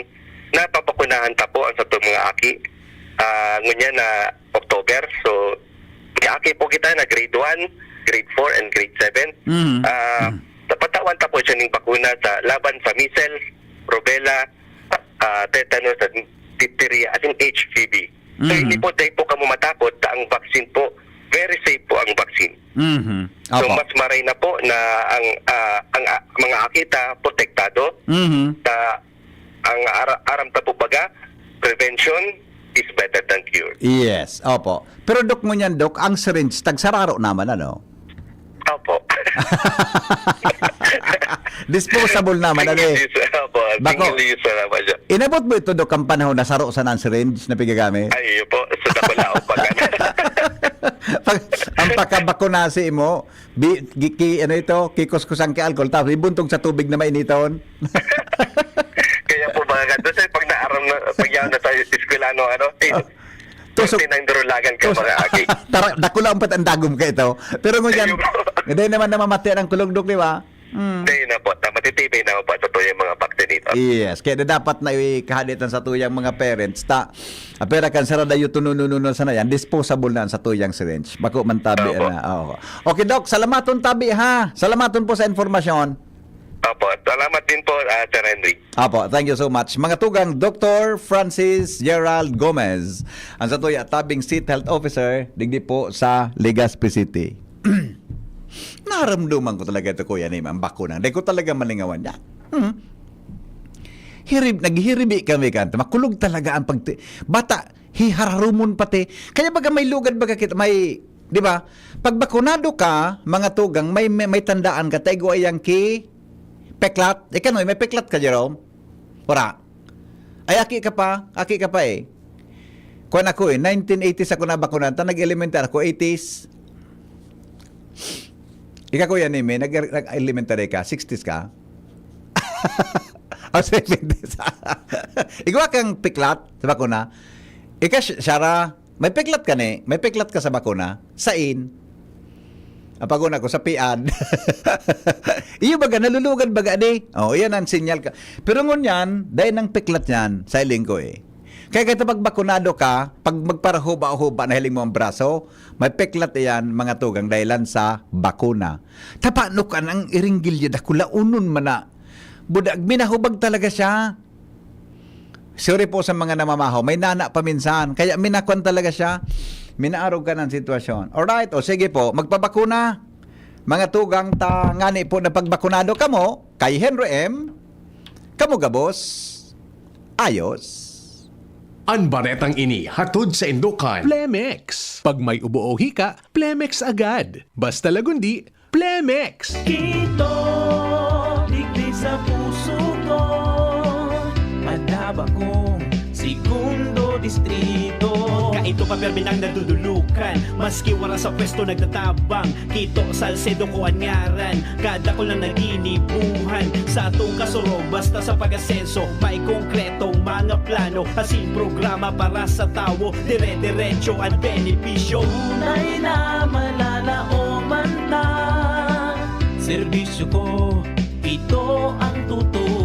na papakunahan ta po ang sa itong mga aki. Ngunyan na October. So, may aki po kita na grade 1, grade 4, and grade 7. Napatawan ta po siya ng bakuna sa laban sa measles, rubella, tetanus, at diphtheria, at yung HPV. So, hindi po tayo po matakot na ang vaccine po, very safe po ang vaccine. So, Opo. mas maray na po na ang mga akita protektado. Ang aram ta po baga, prevention is better than cure. Yes. Opo. Pero, Dok mo niyan, Dok, ang syringe, tagsararo naman, ano? Opo. Disposable naman, ano eh. Single use, opo. Bako. Single use na naman siya. Inabot mo ito, Dok, ang panahon na saro sa ng syringe na pigagamit? Ay, yun po. Sa dakulao pa Pag ang pagkabakunasi mo, kikos-kusan ki alcohol, tapos ibuntog sa tubig na mainiton. Kaya po mga ganito, pag naaram na, pag yan na tayo, eskwelano, Tusok. Tusok. Tinandurulagan ka mga aki. Dakula ang patandagom ka ito. Pero ngunyan, hindi naman namamati ang kulugdok, di ba? Hindi na po. Matitibay na po sa tuyang mga vaccine dito. Yes, kaya dapat na ikahalitan sa tuyang mga parents pera kan sarada yu tunununo sa na yan, disposable na sa tuyang syringe. Bako man tabi Opo. na. Okay, Doc, salamaton tabi ha. Salamaton po sa informasyon. Opo. Salamat din po, Sir Henry. Apo, thank you so much. Mga tugang Dr. Francis Gerald Gomez, ang sa tuya tabing State Health Officer digdi po sa Legazpi City. Naramdaman ko talaga ito, Kuya Nim, ang bakuna. Hindi ko talaga malingawan niya. Naghihiribi kami kanto. Makulog talaga ang bata, hihararumon pati. Kaya baga may lugad baga kita, may, di ba? Pag bakunado ka, mga tugang, may tandaan ka, tayo ayang peklat. Ikaw may peklat ka, Jerome? Wala. Ay, aki ka pa eh. Kuan ako 1980s ako na bakunan. Ta nag-elementary ako, 80s. Ika kuya ni me, nag-elementary ka, 60s ka? O 70s. Ikaw kang piklat sa bakuna. Ika, Shara, may piklat ka ni? May piklat ka sa bakuna? Sain? Apaguna ko sa piad. Iyo baga, nalulugan baga di. Oh, iyan ang sinyal ka. Pero ngun yan, dahil ng piklat yan, sa iling ko eh. Kaya kahit pag bakunado ka, pag magparahuba-huba na hiling mo ang braso, may piklat yan, mga tugang, dahilan sa bakuna. Tapano ka ng iringgilya da kulaunon man na. Budak, minahubag talaga siya. Sorry po sa mga namamahaw, may nana pa minsan. Kaya minakwan talaga siya. Minaarog ka ng sitwasyon. Alright, o sige po, magpabakuna. Mga tugang ngani po na pagbakunado kamo, kay Henry M. Kamo gabos, ayos. Ang baretang ini hatod sa Indukan. Plemex. Pag may ubo o hika, Plemex agad. Basta lagundi, Plemex. Ito, digdig sa puso ko. Madaba kong segundo distrito. Kaito pa perminang nadudulukan. Maski wala sa pwesto nagtatabang. Kito Salcedo ko anyaran. Kada ko lang naginibuhan. Sa atong kasurog basta sa pag-asenso. May konkretong mga plano. Asin programa para sa tawo. Dire-diretso at benepisyo. Tunay na malalaoman na. Serbisyo ko, ito ang totoo.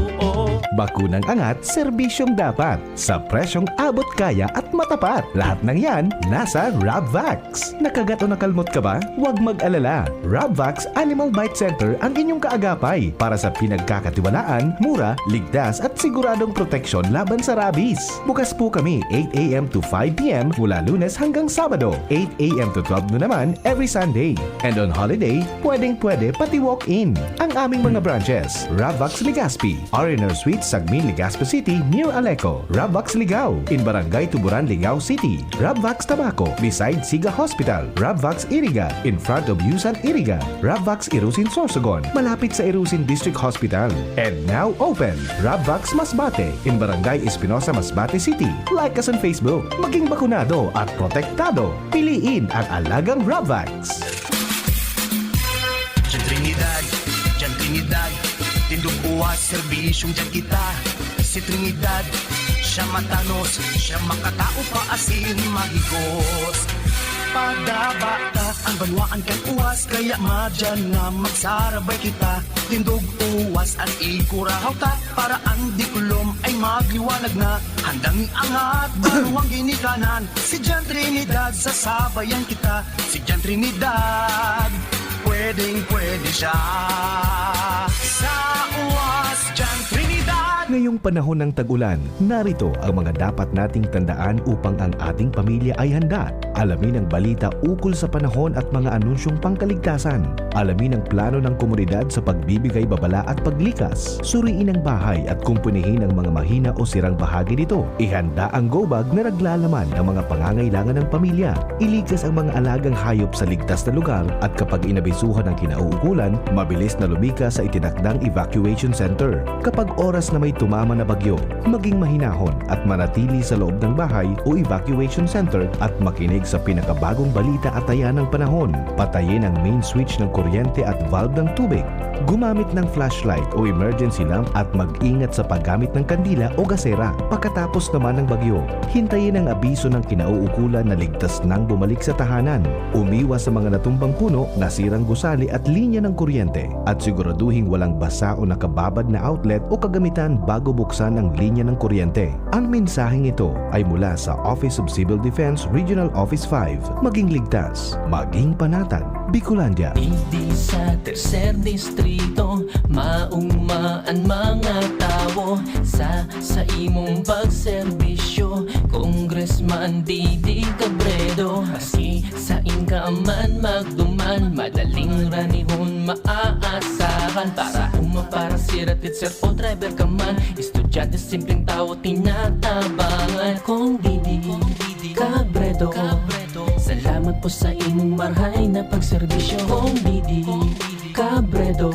Bakunang angat, serbisyong dapat. Sa presyong abot kaya at matapat. Lahat ng yan, nasa Rabvax. Nakagat o nakalmot ka ba? Huwag mag-alala. Rabvax Animal Bite Center ang inyong kaagapay para sa pinagkakatiwalaan, mura, ligtas at siguradong proteksyon laban sa rabies. Bukas po kami 8 a.m. to 5 p.m. mula Lunes hanggang Sabado. 8 a.m. to 12 noon naman every Sunday. And on holiday, pwedeng-pwede pati walk-in. Ang aming mga branches, Rabvax Legazpi, R&R Suite Sagmin, Legazpi City near Aleco. Rabvax Ligao in Barangay Tuburan, Ligao City. Rabvax Tabaco beside Siga Hospital. Rabvax Iriga in front of Yusan Iriga. Rabvax Irusin Sorsogon malapit sa Irusin District Hospital. And now open, Rabvax Masbate in Barangay Espinosa, Masbate City. Like us on Facebook. Maging bakunado at protektado. Piliin ang alagang Rabvax. Diyan Trinidad, tindog uwas, serbisyong dyan kita. Si Trinidad, siya matanos, siya makatao pa asin mahigos. Padabata, ang banwaan kang uwas, kaya madyan nga magsarabay kita. Tindog uwas, ang ikurahaw ta, para ang dikulom ay magliwanag na. Handang iangat, baruang ginikanan, si Diyan Trinidad, sasabayan kita. Si Diyan Trinidad, pwedeng-pwede siya. Sa uwas, Diyan Trinidad. Ngayong panahon ng tag-ulan, narito ang mga dapat nating tandaan upang ang ating pamilya ay handa. Alamin ang balita ukol sa panahon at mga anunsyong pangkaligtasan. Alamin ang plano ng komunidad sa pagbibigay babala at paglikas. Suriin ang bahay at kumpunihin ang mga mahina o sirang bahagi nito. Ihanda ang go bag na naglalaman ng mga pangangailangan ng pamilya. Ilikas ang mga alagang hayop sa ligtas na lugar at kapag inabisuhan ng kinauukulan, mabilis na lumikas sa itinakdang evacuation center. Kapag oras na may tumama na bagyo, maging mahinahon at manatili sa loob ng bahay o evacuation center at makinig sa pinakabagong balita at taya ng panahon. Patayin ang main switch ng kuryente at valve ng tubig. Gumamit ng flashlight o emergency lamp at mag-ingat sa paggamit ng kandila o gasera. Pagkatapos naman ng bagyo, hintayin ang abiso ng kinauukulan na ligtas nang bumalik sa tahanan. Umiwas sa mga natumbang puno, nasirang gusali at linya ng kuryente at siguraduhing walang basa o nakababad na outlet o kagamitan bago buksan ang linya ng kuryente. Ang mensaheng ito ay mula sa Office of Civil Defense Regional Office 5. Maging ligtas, maging panatag. Bicolandia. Hindi sa tercer distrito, maugmaan mga tao sa imong pagserbisyo. Congressman Didi Cabredo, maski sa inka man magduman, madaling ranihon maaasahan. Para para sirat sir o driver ka man, estudyante simpleng tao tinatabangan. Kung Didi Cabredo, salamat po sa imong marhay na pagserbisyo. Kung Didi Cabredo,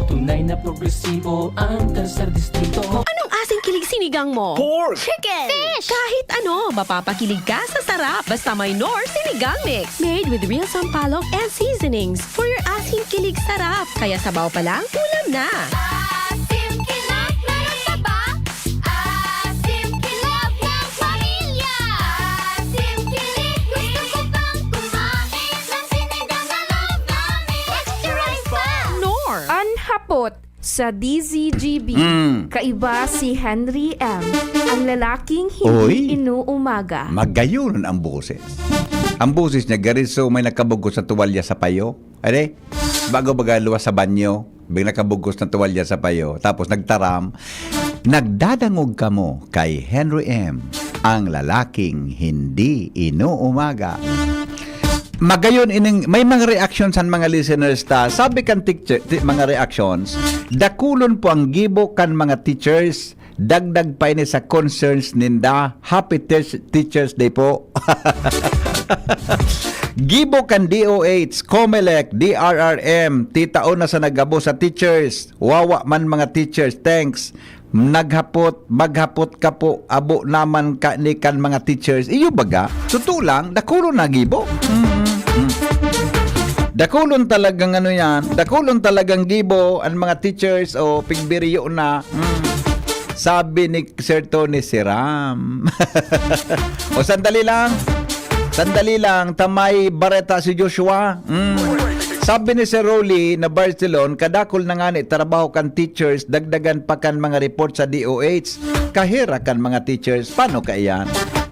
tunay na progresibo ang tercer distrito. Anong asing kilig sinigang mo? Pork! Chicken! Fish! Kahit ano, mapapakilig ka sa sarap basta may Knorr Sinigang Mix. Made with real sampalok and seasonings for your asim kilig sarap. Kaya sabaw pa lang, ulam na. Asim Kilab, meron pa ba? Asim Kilab ng pamilya. Asim Kilab, gusto ko pang kumain ng sinigang na loob namin. Extra rice pa! Knorr! Anhapot sa DZGB. Kaiba si Henry M. Ang lalaking Oy. hindi inuumaga. Magayon ang boses. Ang boses niya, gariso may nakabugos sa tuwalya sa payo. Ade, bago luwas sa banyo, bigla nakabugos na tuwalya sa payo. Tapos nagtaram, nagdadangog ka mo kay Henry M. Ang lalaking hindi inuumaga. Magayon ining may mga reactions sa mga listeners ta. Sabi kan teacher, mga reactions, dakulon po ang gibo kan mga teachers. Dagdag pa ini sa concerns ninda. Happy Teachers Day po. Gibo kan DOH, COMELEC, DRRM, titao na sa nagabo sa teachers. Wawa man mga teachers, thanks. Maghapot ka po, abo naman ka ni kan mga teachers. Iyo baga, tutulang, dakulon na gibo. Dakulon talagang ano yan, dakulon talagang gibo ang mga teachers o pigbiriyo na. Sabi ni Sir Tony Siram. O sandali lang, tamay bareta si Joshua. Sabi ni Sir Rolly na Barcelona, kadakol na nga ni trabaho kan teachers, dagdagan pa kan mga report sa DOH. Kahira kan mga teachers, paano ka iyan?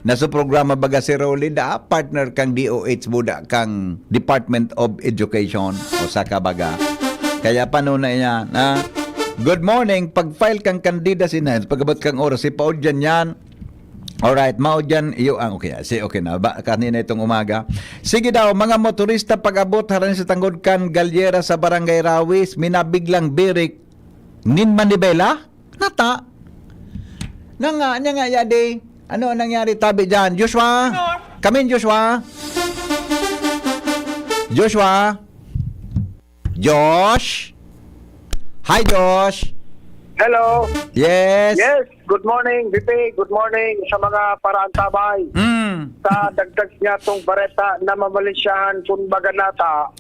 Nasa programa baga si Rolly, da partner kang DOH, buda kang Department of Education o sa kabaga. Kaya paano na yan? Ha? Good morning, pag-file kang kandida sinahens, pagabot kang oras, si Paul dyan yan. Alright, mao dyan, iyo ang okay na, kanina itong umaga. Sige daw, mga motorista pag-abot haran sa tanggod kan Galyera sa Barangay Rawis, minabiglang birik, nin manibela? Nata? Nga yadi, ano nangyari tabi dyan? Joshua? Come in, Joshua? Joshua? Josh? Hi, Josh. Hello. Yes. Yes, good morning, BP. Good morning sa mga paraantabay. Sa dagdag niya tong bareta na mamalisyahan kung baganata.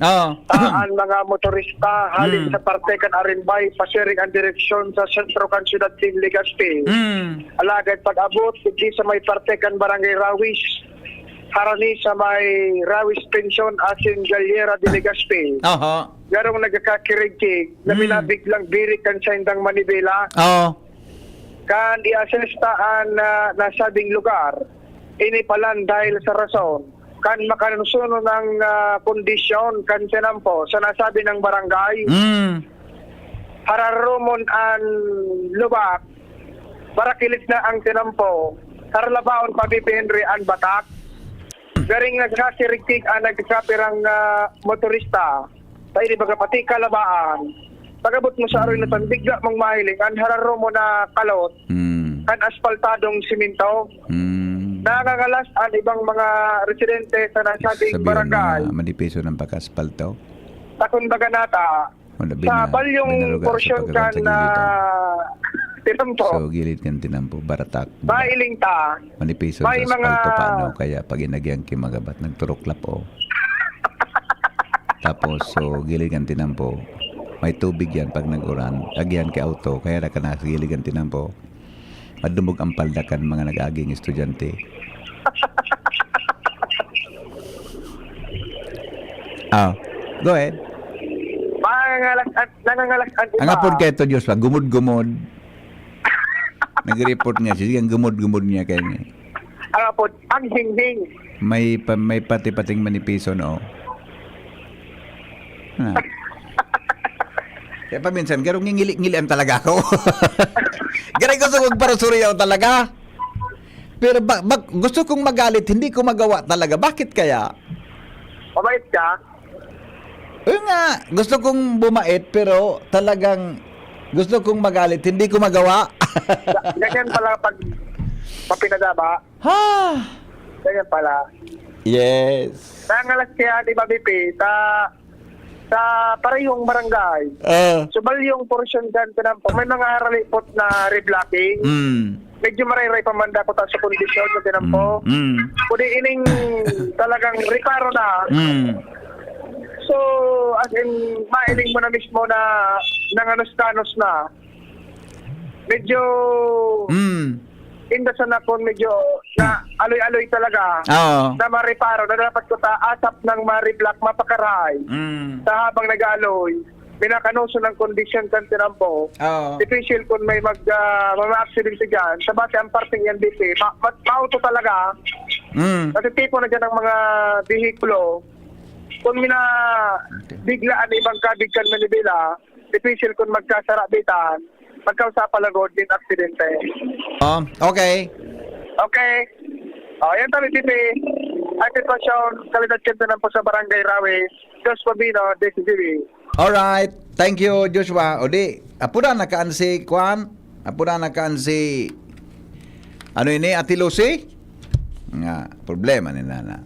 Saan mga motorista halin sa parte kan Arimbay pasiring ang direksyon sa sentro kan Ciudad Team Legazpi. Alagad pag-abot hindi sa may parte kan Barangay Rawis. Harani sa may Rawis Pension asin Galyera de Legazpi. Garong nagkakirigkig na minabiglang birik kan sa indang manibela. Kan i-assestaan na nasabing lugar, inipalan dahil sa rason kan makanusuno ng kondisyon kan tinampo sa nasabi ng barangay. Hararumon ang lubak, barakilit na ang tinampo, haralabaon pa BP Henry ang batak. Garing nagkakirigkig ang nagkakapirang motorista. Tayo di baga pati kalabaan. Pagabot mo sa aroy na bigla mong mahiling, ang hararo mo na kalot, kan asfaltadong simento. Nakakalas ang ibang mga residente sa nasabing barangay. Manipiso ng pag-aspalto. Takon baga nata, sa balyong porsyon kan na tinampo. So, gilid kan tinampo, baratak. Mailing ta. Manipiso sa aspalto paano, kaya pag inagyan kimagabat, nagturoklap o. Tapos, so, gilid kan tinampo. May tubig yan pag nag-uran. Agyan kay auto, kaya na ka na sa gilid kan tinampo. Madumog ang paldakan mga nag-aging estudyante. Go ahead. Nangangalas-an iba. Ang apod kayo ito, Diyos pa, gumod-gumod. Nag-report nga siya, sigang gumod-gumod niya kayo niya. Ang apod, ang hing-hing. May pati-pating manipiso, no? Kaya pa minsan, garong ngili-ngilian talaga ako. Garong gusto kong parasuriyaw talaga. Pero gusto kong magalit, hindi ko magawa talaga. Bakit kaya? Mabait ka? Nga, gusto kong bumait, pero talagang gusto kong magalit, hindi ko magawa. Ganyan pala pag papinadaba. Ganyan pala. Yes. Nangalas kaya, di ba, BP, sa parehong barangay. Subal yung portion dyan tinampo. May mga ralipot na reblocking. Medyo mariray pamanda ko ta sa kondisyon ko tinampo. Kuni ining talagang reparo na. So, as in, mailing mo na mismo na nanganos-kanos na. Medyo indasan na kung medyo na aloy-aloy talaga na mareparo na dapat ko ta asap ng mariblock mapakaray sa habang nag-aloy pinakanoso ng kondisyon kan tinampo difficile kung may mag-accident dyan sa base ang parting NDC mauto talaga kasi tipo na dyan ng mga vehikulo kung mina biglaan ibang kabigkan manibila difficile kung magkasarabitan magkausapa lagod din aksidente. Okay. Okay. Yan tabi titi. Ang sitwasyon, kalidad kenta ng po sa Barangay Rawi, Jos Pabino, DCTV. Alright. Thank you, Joshua. O di, apura nakaan si Kwan? Apura nakaan si ano ini, Ati Lucy? Nga, problema ni Nana.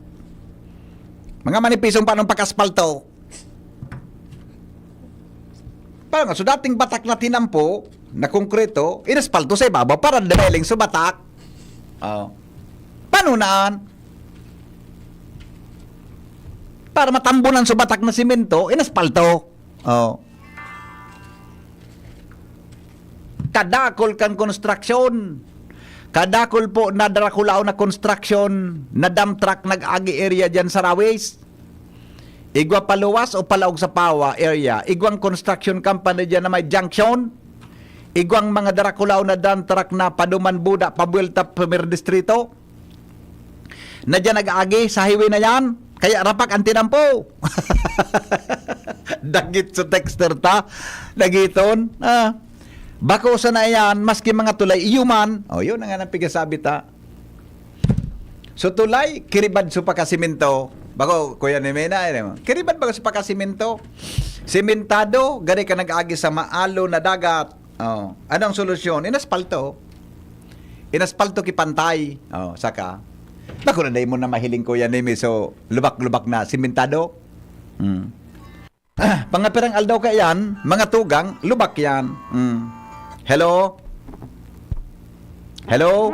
Mga manipisong panong pag-aspalto. Parang so dating batak na tinampo, na konkreto, inaspalto sa ibabaw para dameling sa batak. Paano naan? Para matambunan sa batak na simento, inaspalto. Kadakol kang construction. Kadakol po na darakulao na construction na dump truck nag-agi area dyan sa Rawis. Igwa paluwas o palaog sa Pawa area. Igwang construction company dyan na may junction. Igwang mga darakulao na dump truck na paduman buda, pabuelta Premier Distrito. Na dyan nag-agi sa highway na yan. Kaya rapak ang tinampo. Dagit sa texter ta. Dagiton. Bako sa na yan, maski mga tulay, iyuman. Yun ang nga nang pigasabi ta. So tulay, kiribad sa pagkasimento. Bako, Kuya ni Mena, kiribad ba sa pagkasimento? Simentado, gani ka nag-agi sa maalo na dagat. Anong solusyon? Inaspalto. Inaspalto kipantay. Saka. Naku na mo na mahiling Kuya ni so lubak-lubak na simentado. Pangaperang aldaw ka yan, mga tugang, lubak yan. Hello? Hello?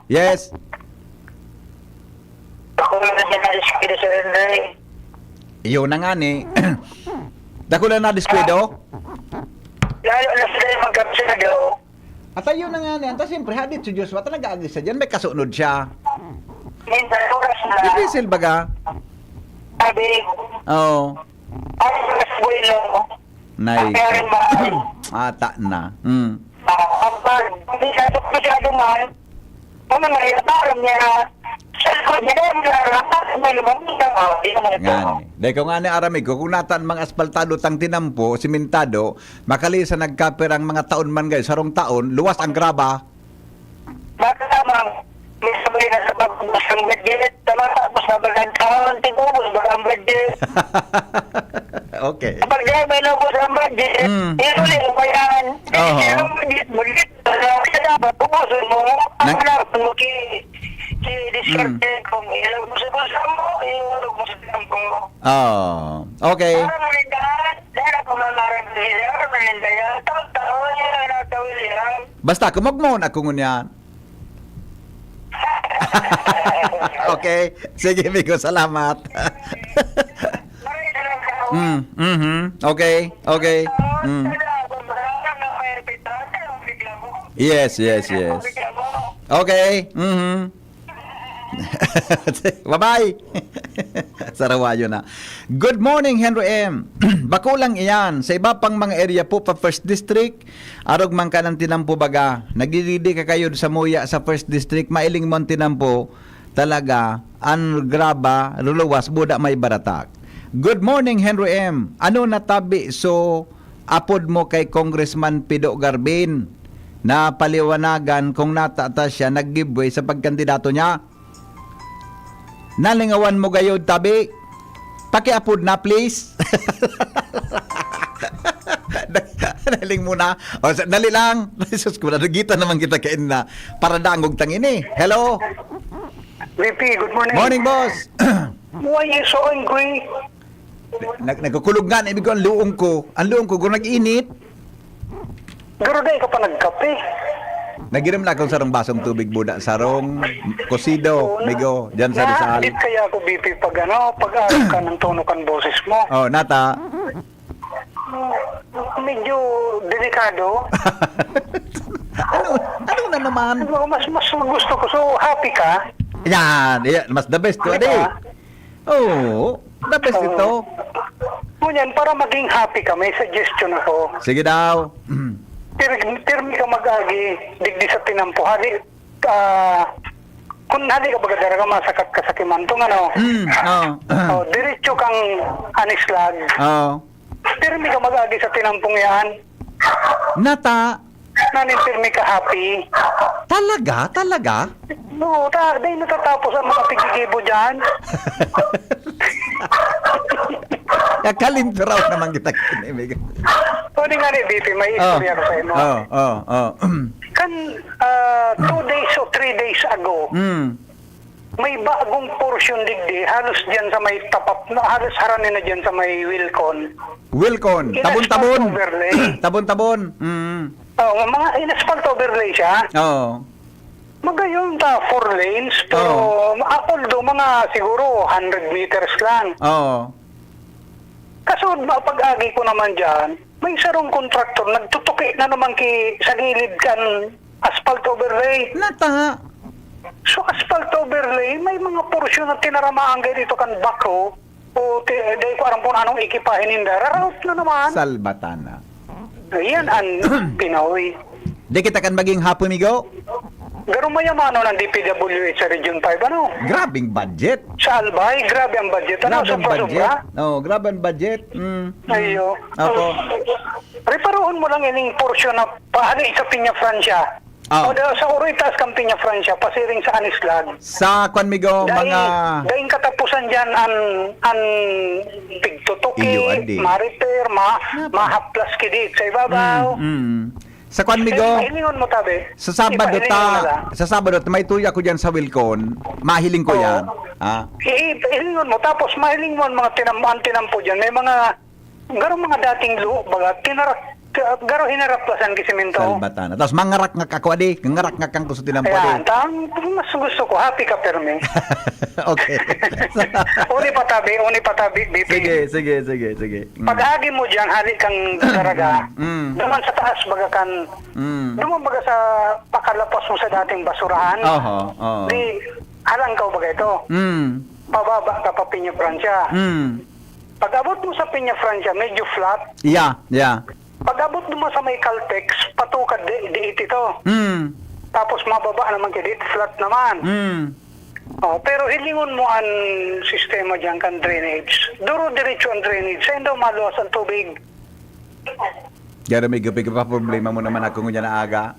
Yes? Ako na dyan na sa Henry. Iyo na nga ni. Dako na na-diskwido? Lalo na sila yung magkapsado. At ayun na nga ni. Anta siyempre, hadit si Joshua. Talaga agis sa dyan. May kasunod siya. Minsan oras na. Difficile baga? Sabi. Oo. Ano sa kasbuelo? Nay. Pero mahal. Ata na. Hindi ka ito masyado mahal. Ano na rin, parang niya na sa likod niya na may lumamang Nga ni. Dahil ko nga ni aramig ko, kung natan mga asfaltado tang tinampo, simentado, makalisa nagkaperang mga taon man guys, sarong taon, luwas ang graba. Bakit tamang may sabay na sa pagbukas ng budget, tama tapos na bagang taon, tigubos bagang budget. Okay. Kapag di may nabos ang budget, inulit mo yan. Kasi ang budget, kaya dapat pupusun mo. Ang alam mo diskarte kung ilang mo sa bulsa mo, iulog mo sa tampo mo. Okay. Para malindahan, dahil ako mamarang sila, malindahan, taon-taon yan ang natawil yan. Basta, kumagmon ako ngunyan. Okay. Sige, Miko, salamat. Okay. Okay. Yes. Okay. Bye-bye. Sarawayo na. Good morning, Henry M. Bakulang iyan. Sa iba pang mga area po pa First District, arog man ka ng tinampo baga. Nagdididi ka kayo sa muya sa First District, mailing mo tinampo. Talaga, an graba, luluwas, buda may baratak. Good morning, Henry M. Ano natabi so apod mo kay Congressman Pido Garbin na paliwanagan kung natata siya nag-giveaway sa pagkandidato niya? Nalingawan mo gayod tabi. Pakiapod na please. Naling muna. Dali lang. Jesus ko, nadagita naman kita kain na para dangog tangin eh. Hello? VP, good morning. Morning, boss. Why you so angry? Nagkukulog nga, ibig ko ang luong ko. Ang luong ko, kung nag-init, Pero di ka pa nagkape. nagiram na akong sarong basong tubig buda, sarong kosido, migo, dyan sa Rizal. Naadit kaya ako, BP, pag pag-aral ka ng tono kan boses mo. Oh, nata. Medyo delikado. Ano na naman? Mas gusto ko. So, happy ka? Yan, mas the best to, adi. Oh, the best ito. Ngunyan, para maging happy ka, may suggestion ako. Sige daw. Tirmi ka mag-agi, digdi sa tinampo. Kung hali ka bagadara ka, masakat ka sa kimantong, diretso kang anislag. Tirmi ka mag-agi sa tinampong yan. Nata. Nanintirmi ka happy. Talaga? No, dahil natatapos ang mga pigigibo dyan. Kalimto raw naman kita kinimig. Pwede nga ni BP, may istorya ko sa inyo. Kan 2 days o 3 days ago, may bagong portion digdi, halos dyan sa may tapap, halos haranin na dyan sa may Wilcon. Tabon-tabon. Overlay. Tabon-tabon. Mga in-asphalt overlay siya. Magayon 4 lanes, pero although mga siguro 100 meters lang. Kaso pag-agi ko naman dyan, may sarong kontraktor, nagtutuki na naman sa gilid kan asphalt overlay. Nata. So asphalt overlay, may mga porsyon na tinaramaan kayo dito kan bako, o dahil ko aram po anong ikipahin ninda, rarout na naman. Salbatana. Yan ang Pinoy. Di kita kan maging hapon, migo? Garong mayamano ng DPWH sa Region 5, Grabing budget. Sa Albay, grabe ang budget. Grabe ang budget. Sobra-sobra? Grabe ang budget. Ayo. Opo. Reparoon mo lang ining porsyon na paano sa Piña Francia. O sa Uritas kang Piña Francia, pasiring sa Anislag. Sa kwan, migo, mga... Dahil katapusan dyan ang pigtutuki, Iyo, adi. ma-repair, mahaplas kidit sa ibabaw. Sa kwan, migo, Hilingon mo tabi. sa Sabado, may tuya ko dyan sa Wilcon, mahiling ko yan. Hilingon mo, tapos mahiling mo ang mga tinampo dyan. May mga, garong mga dating baga, garo hinaraplasan kisiminto. Salbatana. Tapos mangarak nga ako, adi. Mangarak nga kang gusto tinampo, Ayan, adi. mas gusto ko, happy ka perme. Okay. Uni patabi, BP. Sige. Pag-agi mo dyan, hali kang daraga. Duman sa taas, baga kan, duman baga sa pakalapas mo sa dating basurahan. Di, halang ka baga ito. Pababa ka pa Piña Francia. Pag-abot mo sa Piña Francia, medyo flat. Yeah. Pag-abot mo sa may Caltex, patukad di ito. Tapos mababa naman kidit, flat naman. Pero hilingon mo ang sistema dyan kan drainage. Duro diretso ang drainage. Sa daw maluwas ang tubig. Gara may gabi ka pa problema mo naman ako ngunyan na aga.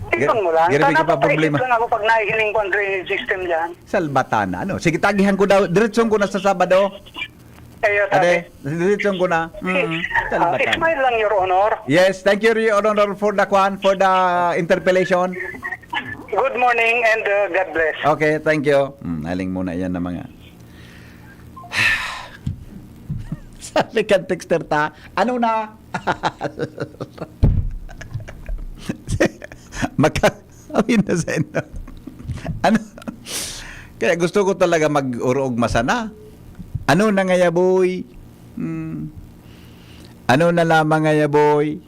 Tingnan mo lang. Gara may ka pa problema. lang ako pag nahihiling ko ang drainage system dyan. Salbatana. Sige, tagihan ko daw. Diretsong ko na sa Sabado. Ayo, tabi. Diretsong ko na. Salbatana. Ismail lang, Your Honor. Yes, thank you, Your Honor, for the interpellation. Good morning and God bless. Okay, thank you. Aling muna yan na mga... Sabi ka, texter ta, ano na? Magkakawin na sa ino. Ano? Kaya gusto ko talaga mag-uroog masana. Ano na nga ya, boy? Ano na lamang nga ya, boy?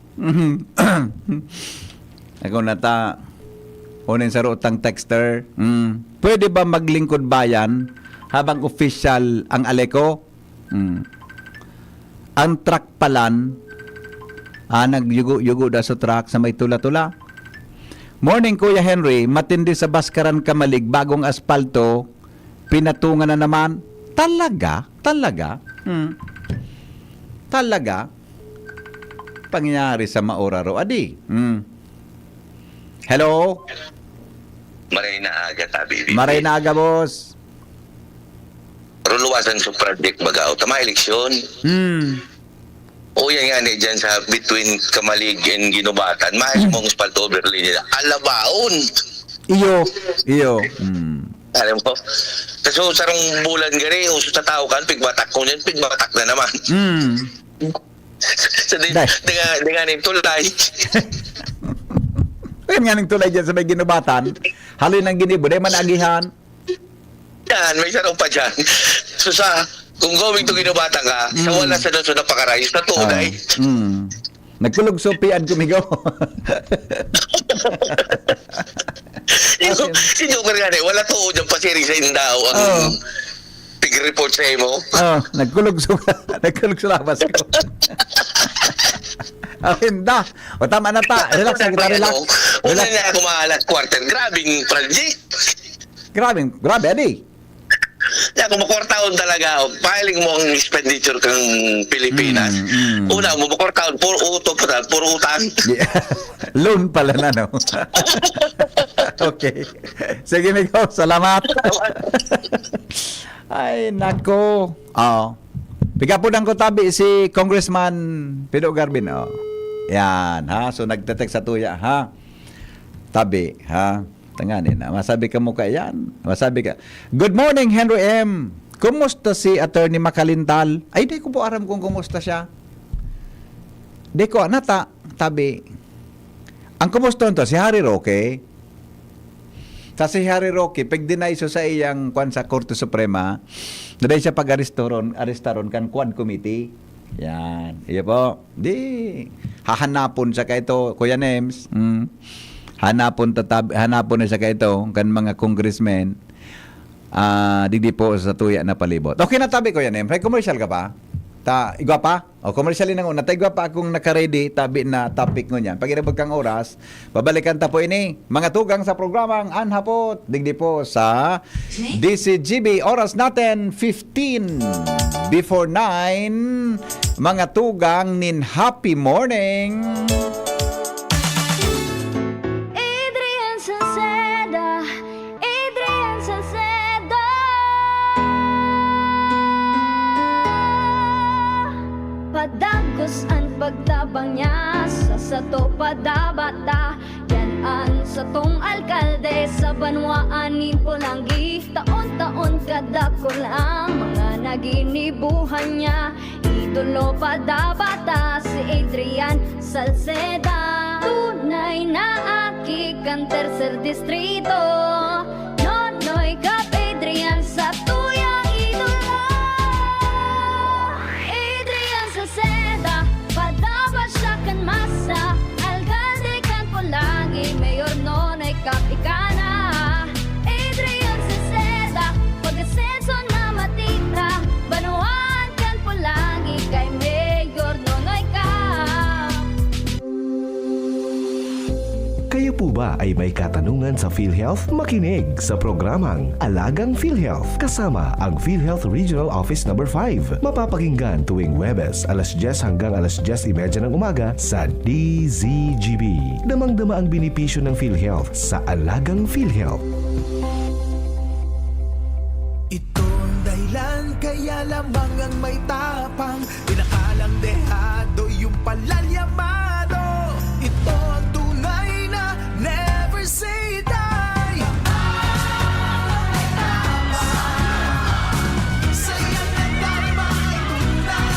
Ako na ta. Unin sa rutang texter. Pwede ba maglingkod bayan habang official ang aleko? Ang truck palan, nagyugo-yugo da sa truck sa may tula-tula. Morning, Kuya Henry. Matindi sa Baskaran Kamalig, bagong aspalto, pinatungan na naman. Talaga? Pangyari sa Maoraro, adi. Hello? Maray na aga tabi. Maray na aga, boss. Ruluwasan sa project bagaw. Tama eleksyon. O yan nga dyan sa between Kamalig and Ginubatan. Mahal mong spalt overlay nila. Alabaon! Iyo. Alam mo? Kasi sarang bulan gani, uso sa tao kan, pigbatak ko niyan, pigbatak na naman. So, di nga ning tulay. Kaya nga ning tulay dyan sa may ginubatan, haloy ng ginibo, di man agihan. Yan, may sarong pa dyan. So kung going to ginubatan ka, sa wala sa doon na pakarayos na tulay. Nagkulog sopian kumigaw. Si Joker nga wala to dyan pasiring sa indao ang pig-report sa imo. Nagkulog sa labas ko. Hinda. O tama na ta. Relax na kita, relax. Una na ako maalas quarter. Grabing project. Grabe, adi. Ya, kung makwartaon talaga, filing mo ang expenditure kang Pilipinas. Una, mo makwartaon, puro utang. Loan pala na, no? Okay. Sige, Miko. Salamat. Ay, nako. Pigapudang ko tabi si Congressman Pido Garbin. Yan, ha? So, nagtetext sa tuya, ha? Tabi, ha? Tanganin na. Masabi ka mo yan. Masabi ka. Good morning, Henry M. Kumusta si Attorney Makalintal? Ay, di ko po aram kung kumusta siya. Di ko, nata, tabi. Ang kumusta nito, si Harry Roque. Si Harry Roque, pag-deny sa iyang kwan sa Korte Suprema, naday siya pag-arestaron kan Quad Committee. Yan. Iya po. Di, hahanapon sa kaito, Kuya Nems. Hanapon na siya kaito kan mga congressmen. Digdi po sa tuya na palibot. Okay na tabi ko yan, may commercial ka pa? Igwa pa? O commercial na una. Igwa pa akong naka-ready tabi na topic ngo niyan. Pag inabot kang oras, babalikan ta po ini. Mga tugang sa programang Anhapot. Digdi po sa DCGB. Oras natin 15 before 9. Mga tugang nin happy morning. Padagos ang pagtabang niya sa sato padabata. Yan ang satong alkalde sa banwaan ni Pulanggi. Taon-taon kadako lang mga naginibuhan niya. Idolo padabata si Adrian Salceda. Tunay na aki kan tercer distrito. Nonoy kap Adrian sa tuyang idolo. Seda, padaba siya kan masa. Alcalde kan Pulanggi, mayor nonoy kapikana. Adrian Seda, pag-asenso na matita. Banuan kan Pulanggi, kay mayor nonoy kap. Kayo po ba ay may katanungan sa PhilHealth? Makinig sa programang Alagang PhilHealth kasama ang PhilHealth Regional Office No. 5. Mapapakinggan tuwing Huwebes, alas 10 hanggang alas 10:30 ng umaga sa DZGB. Damang-dama ang benepisyo ng PhilHealth sa Alagang PhilHealth. Ito ang dahilan kaya lamang ang may tapang. Pinakalang dehado yung palalyamado. Ito ang tunay na never say die. Sayang na tama ay tunay.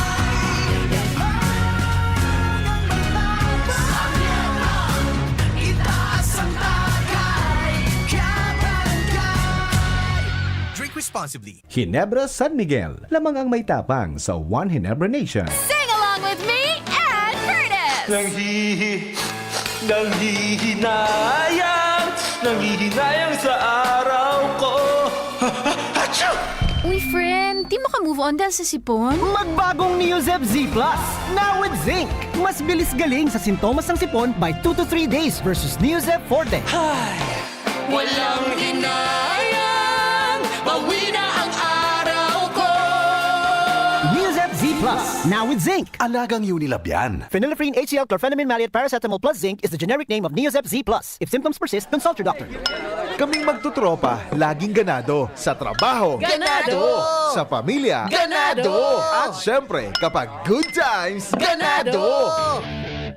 Itaas ang tagay. Kabarangay. Drink responsibly. Ginebra San Miguel, lamang ang may tapang sa One Ginebra Nation. Sing along with me and Curtis. Nanghihinayang sa araw ko. Uy, friend, di maka-move on dahil sa sipon? Magbagong Neozep Z Plus, now with zinc. Mas bilis galing sa sintomas ng sipon by 2 to 3 days versus Neozep Forte. Walang hinayang, bawi na ang araw ko. Neozep Z Plus, now with zinc. Alagang Unilab yan. Phenylephrine, HCl, chlorphenamine, maleate, paracetamol plus zinc is the generic name of Neozep Z Plus. If symptoms persist, consult your doctor. Kaming magtutropa, laging ganado. Sa trabaho, Ganado! Sa pamilya, Ganado! At syempre, kapag good times, ganado!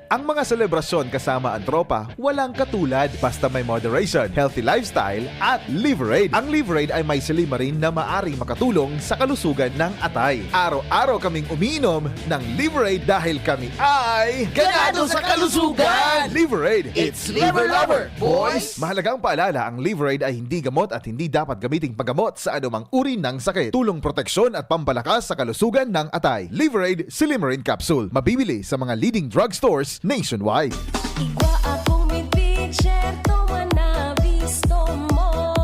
Ang mga selebrasyon kasama ang tropa, walang katulad basta may moderation, healthy lifestyle at Liverade. Ang Liverade ay may silimarin na maaring makatulong sa kalusugan ng atay. Araw-araw kaming umiinom ng Liverade dahil kami ay ganado sa kalusugan! Liverade, it's liver lover, boys! Mahalagang paalala, ang Liverade ay hindi gamot at hindi dapat gamiting paggamot sa anumang uri ng sakit. Tulong proteksyon at pampalakas sa kalusugan ng atay. Liverade Silimarin Capsule. Mabibili sa mga leading drugstores nationwide. Igwa akong may picture to na visto mo.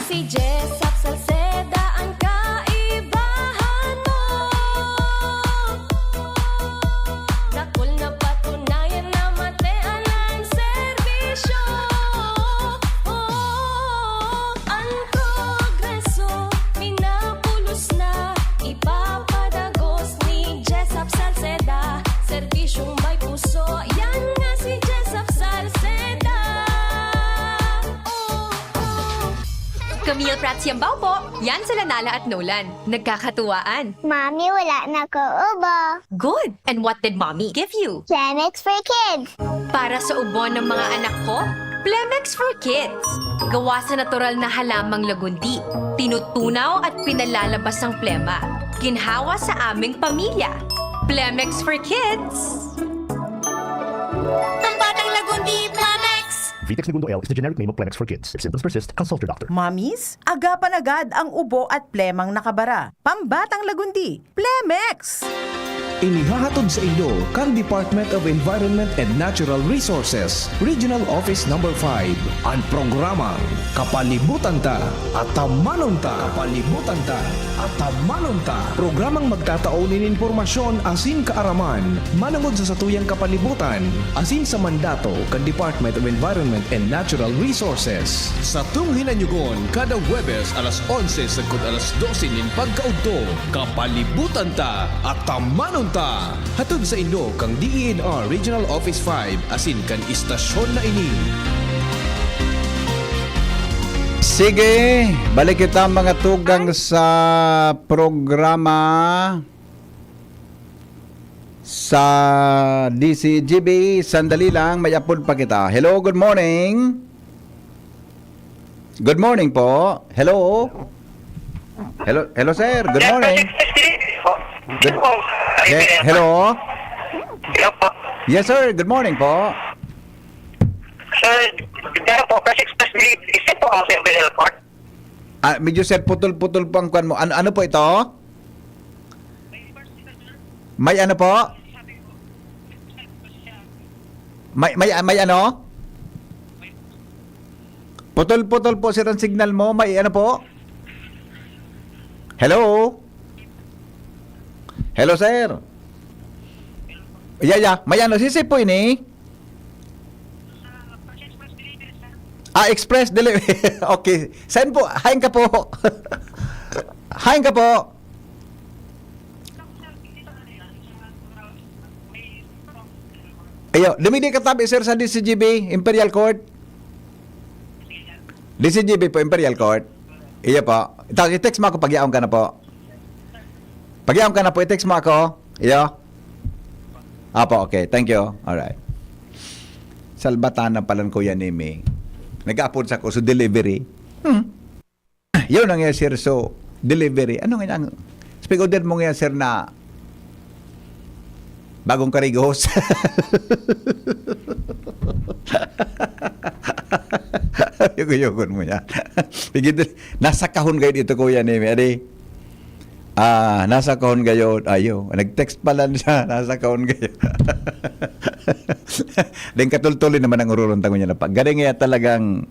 Si Jessap Salceda ang kaibahan mo. Dakol na patunayan na matean ang serbisyo. Ang progreso minapulos na ipapadagos ni Jessap Salceda. Serbisyong may puso, yan nga si Jessap Salceda. Camille Prats Yambaw po. Yan sila Nala at Nolan. Nagkakatuwaan. Mami, wala na ko ubo. Good. And what did Mommy give you? Plemex for kids. Para sa ubo ng mga anak ko, Plemex for Kids. Gawa sa natural na halamang lagundi. Tinutunaw at pinalalabas ang plema. Ginhawa sa aming pamilya. Plemex for Kids. Ang batang lagundi, Plemex. Vitex Segundo L is the generic name of Plemex for kids. If symptoms persist, consult your doctor. Mamis, agapan agad ang ubo at plemang nakabara. Pambatang lagundi, Plemex! Inihahatod sa inyo kang Department of Environment and Natural Resources, Regional Office No. 5, ang programang Kapalibutan Ta at Tamanon Ta. Kapalibutan Ta at Tamanon Ta. Programang magtataunin informasyon asin kaaraman, manangod sa satuyang kapalibutan, asin sa mandato kan Department of Environment and Natural Resources. Sa tunghinanyugon, kada Webes alas 11 sagkod alas 12 nin pagkaudto, Kapalibutan Ta at Tamanon Ta. Hatod sa inyo kang DENR Regional Office 5 asin kan istasyon na ini. Sige, balik kita mga tugang sa programa sa DCGB. Sandali lang, may upload pa kita. Hello, good morning. Good morning po. Hello. Hello sir, good morning. Good. Hello. Hello po. Yes sir, good morning po. Sir, kaya po, Press Express isa po ako sa Imperial Court. Medyo sir, putol-putol po ang kwan mo. Ano po ito? May ano po? May ano? Putol-putol po sir ang signal mo. May ano po? Hello? Hello sir? Yeah. May ano? Sisi po ini? Express delivery. Okay. Saan po? Hain ka po. Hain ka po. Ayo, dumidi ka tabi sir sa DCGB, Imperial Court. DCGB po, Imperial Court. Iya po. I-text mo ako, pag-iaon ka na po. Pag-iaon ka na po, i-text mo ako. Iyo. Apo, okay. Thank you. Alright. Salbatan na palang Kuya Nimi. Nag-upload sa ko, so delivery. Yun ang sir, so delivery. Ano nga ang speak order mo nga sir na bagong karigos. Yugo-yugon mo yan. Nasa kahon kayo dito Kuya Nimi. Adi? Nasa kahon kayo. Ayo, nag-text pala siya. Nasa kahon kayo. Then katultuloy naman ang ururuntang ko niya na pag. Galing nga talagang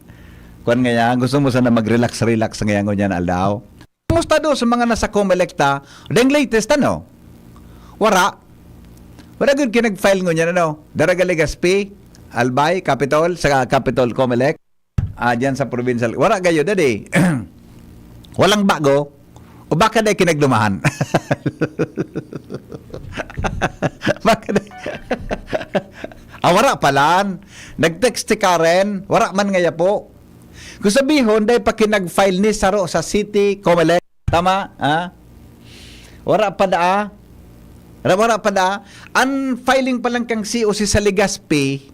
kuan nga yan. Gusto mo sana mag-relax ngayon ko niya na aldaw. Kumusta do sa mga nasa Comelec-ta? Then latest ano? Wara good kinag-file ngo niya ano? Daraga Legazpi, Albay, Capitol, sa Capitol Comelec. Diyan sa provincial. Wara gayo dadi. Walang bago. O baka na kinagdumahan? Baka na... wara palan. Nag-text si Karen. Wara man ngaya po. Kung sabihon, dahil pa kinag-file ni Saro sa City Comelec. Tama? Wara pa daa. Wala pa da. Ang filing pa lang kang COC sa Legazpi,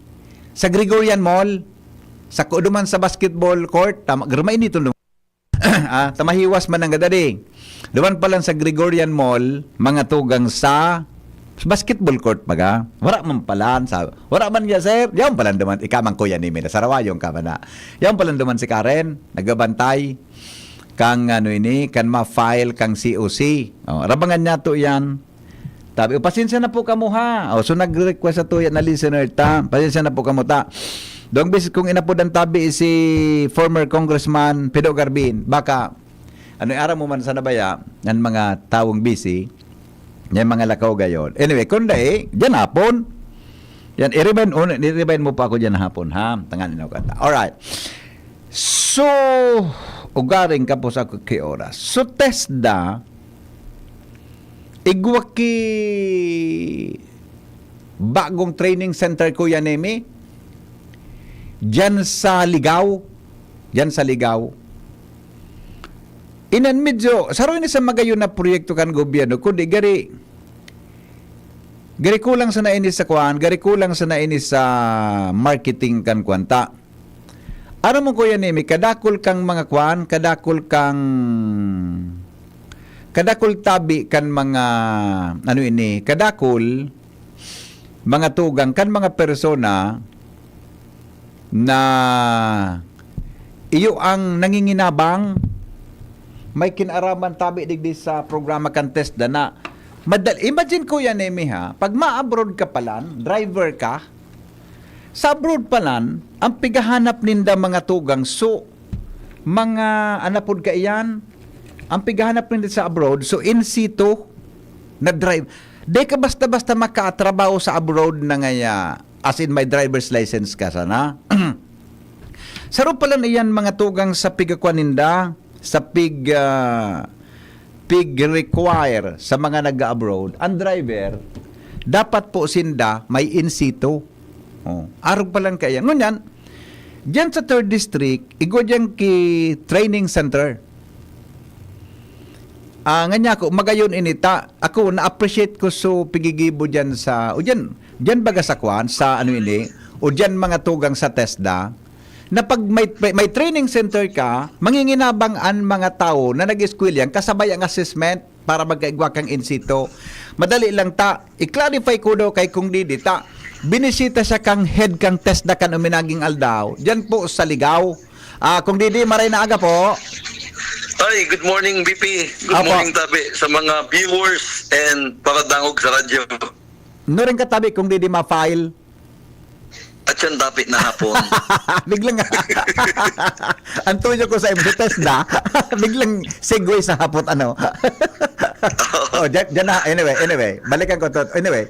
sa Gregorian Mall, sa duman sa basketball court, gramay nito tamahiwas man ang gadadi. Duman pa lang sa Gregorian Mall, mga tugang sa basketball court baga. Wala man palan sa wala man ya sir. Yan palan duman ikamang kuya ni Mina Sarawayong ka na. Yan palan duman si Karen nagabantay kang kan ma-file kang COC. Rabangan niya to yan. Tabi, pasensya na po kamo ha. So nag-request sa to yan na listener ta. Pasensya na po kamo ta. Doong beses kung inapudan tabi si former Congressman Pedro Garbin, baka ara mo man sa nabaya ng mga tawong busy, yan mga lakaw gayon. Anyway, kundi dyan hapon. Yan, i-remind mo pa ako dyan hapon, ha? Tanganin ako kata. Alright. So, ugaring ka po sa kay oras. So, TESDA, igwaki bagong training center ko yan, Emi. Diyan sa Ligaw. Inan medyo, saro ini sa magayon na proyekto kan gobyerno, kundi gari kulang sa nainis sa kuan, gari kulang sa nainis sa marketing kan kwanta. Aram mo ko yan, Emi, kadakol mga kuan, kadakol tabi kan mga, kadakol, mga tugang, kan mga persona, na iyo ang nanginginabang may kinaraman tabi digdi sa programa kan TESDA na imagine ko yan, Emi, ha, pag ma-abroad ka palan, driver ka sa abroad palan, ang pigahanap ninda mga tugang, so mga anapod ka iyan, ang pigahanap ninda sa abroad, so in situ na drive, di ka basta-basta makatrabaho sa abroad na ngaya as in my driver's license ka sana. Saro pala na yan mga tugang sa pigakwaninda, sa pig require sa mga nag-abroad. Ang driver, dapat po sinda may in situ. Arog pa lang kaya. Ngunyan, dyan sa 3rd District, igo dyan ki training center. Nganya ko, magayon inita, ako na-appreciate ko so pigigibo dyan sa, dyan baga sa kwan, sa o dyan mga tugang sa TESDA, na pag may training center ka, manginginabang ang mga tao na nag-eskwil yan, kasabay ang assessment para magkaigwa kang in situ. Madali lang ta, i-clarify ko daw kay kung didi ta, binisita siya kang head kang TESDA kan uminaging aldaw, dyan po sa Ligaw. Kung didi, maray na aga po. Hi, good morning BP. Good morning tabi sa mga viewers and paradangog sa radyo. No rin katabi kung di ma-file. At yan dapat na hapon. Biglang ang tuyo ko sa TESDA, biglang segue sa hapon dyan na, anyway, balikan ko to. Anyway,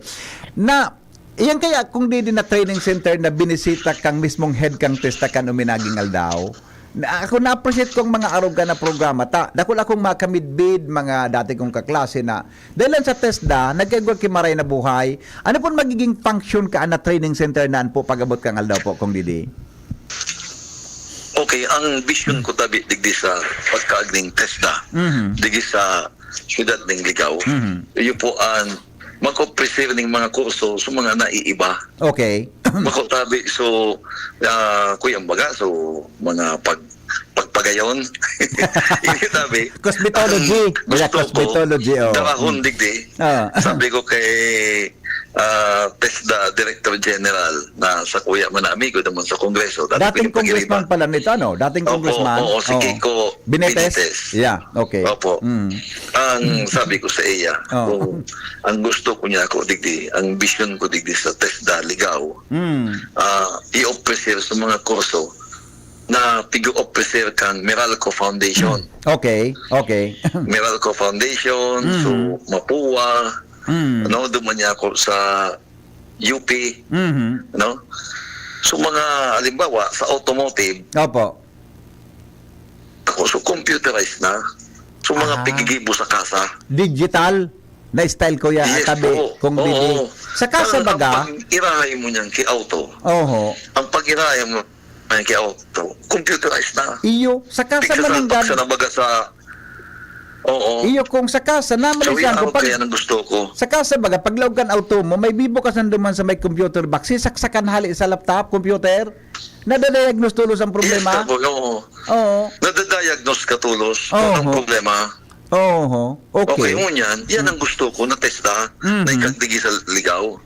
na iyan kaya kung di na training center na binisita kang mismong head kang TESDA kan uminaging aldaw, ako na-appreciate kong mga aruga na programa dakol akong makamidbid mga dati kong kaklase na dahil sa TESDA nagkagwag kimaray na buhay. Ano po magiging function ka na training center naan po pag-abot kang aldaw po kung didi? Okay, ang vision ko tabi digdi sa pagkaagning TESDA, digdi sa siyudad ng Ligaw. Iyo po ang mako-preserve ng mga kurso sa mga naiiba. Okay. Makotabi, so kuyang baga, so mga pagpagayon. Ini tabi. Cosmetology. Cosmetology. Darakon digdi. Sabi ko kay TESDA Director General na sa kuya man amigo naman sa Kongreso. Dating congressman pala nito, no? Dating congressman. Oo, si Kiko Binetes. Yeah, okay. Opo. Ang sabi ko sa iya, ang gusto ko niya ko digdi, ang vision ko digdi sa TESDA Ligaw, i-officer sa mga kurso na pigu-officer kang Meralco Foundation. Okay. Meralco Foundation, so Mapua, duman niya ako sa UP, so mga halimbawa sa automotive, opo, ako so computerized na, so mga pigigibo sa kasa, digital na style ko yan. Yes, tabi kung didi sa kasa baga, ang pag-irahay mo niyan kay auto, ang pag-irahay mo kay auto, computerized na. Iyo sa kasa man man sa nabaga sa Oo. Iyo kung sa kasa naman So, siya yan ko pag kaya ang gusto ko. sa kasa baga paglawag kan auto mo may bibukas nanduman sa may computer box sisaksakan hali sa laptop computer nadadiagnose tulos ang problema. Yes, oo. Oo. Nadadiagnose ka tulos Oo. kung ang problema. Oo. Okay Okay. mo yan ang gusto ko na testa na ikagdigi sa ligaw.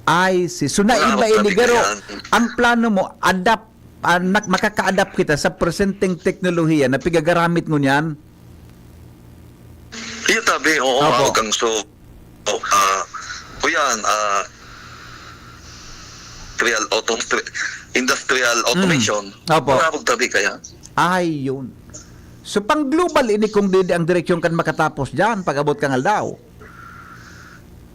I see. So na Wala iba akong iligaro. tabi ka Ang plano mo makaka-adapt kita sa presenting teknolohiya na pigagaramit mo niyan. Iyo tabi, oo, Opo. ako kang so, kuyan, industrial automation. Opo. Mga tabi kaya. Ay, yun. So pang global ini kung di ang direksyon kan makatapos diyan pag abot kang aldaw.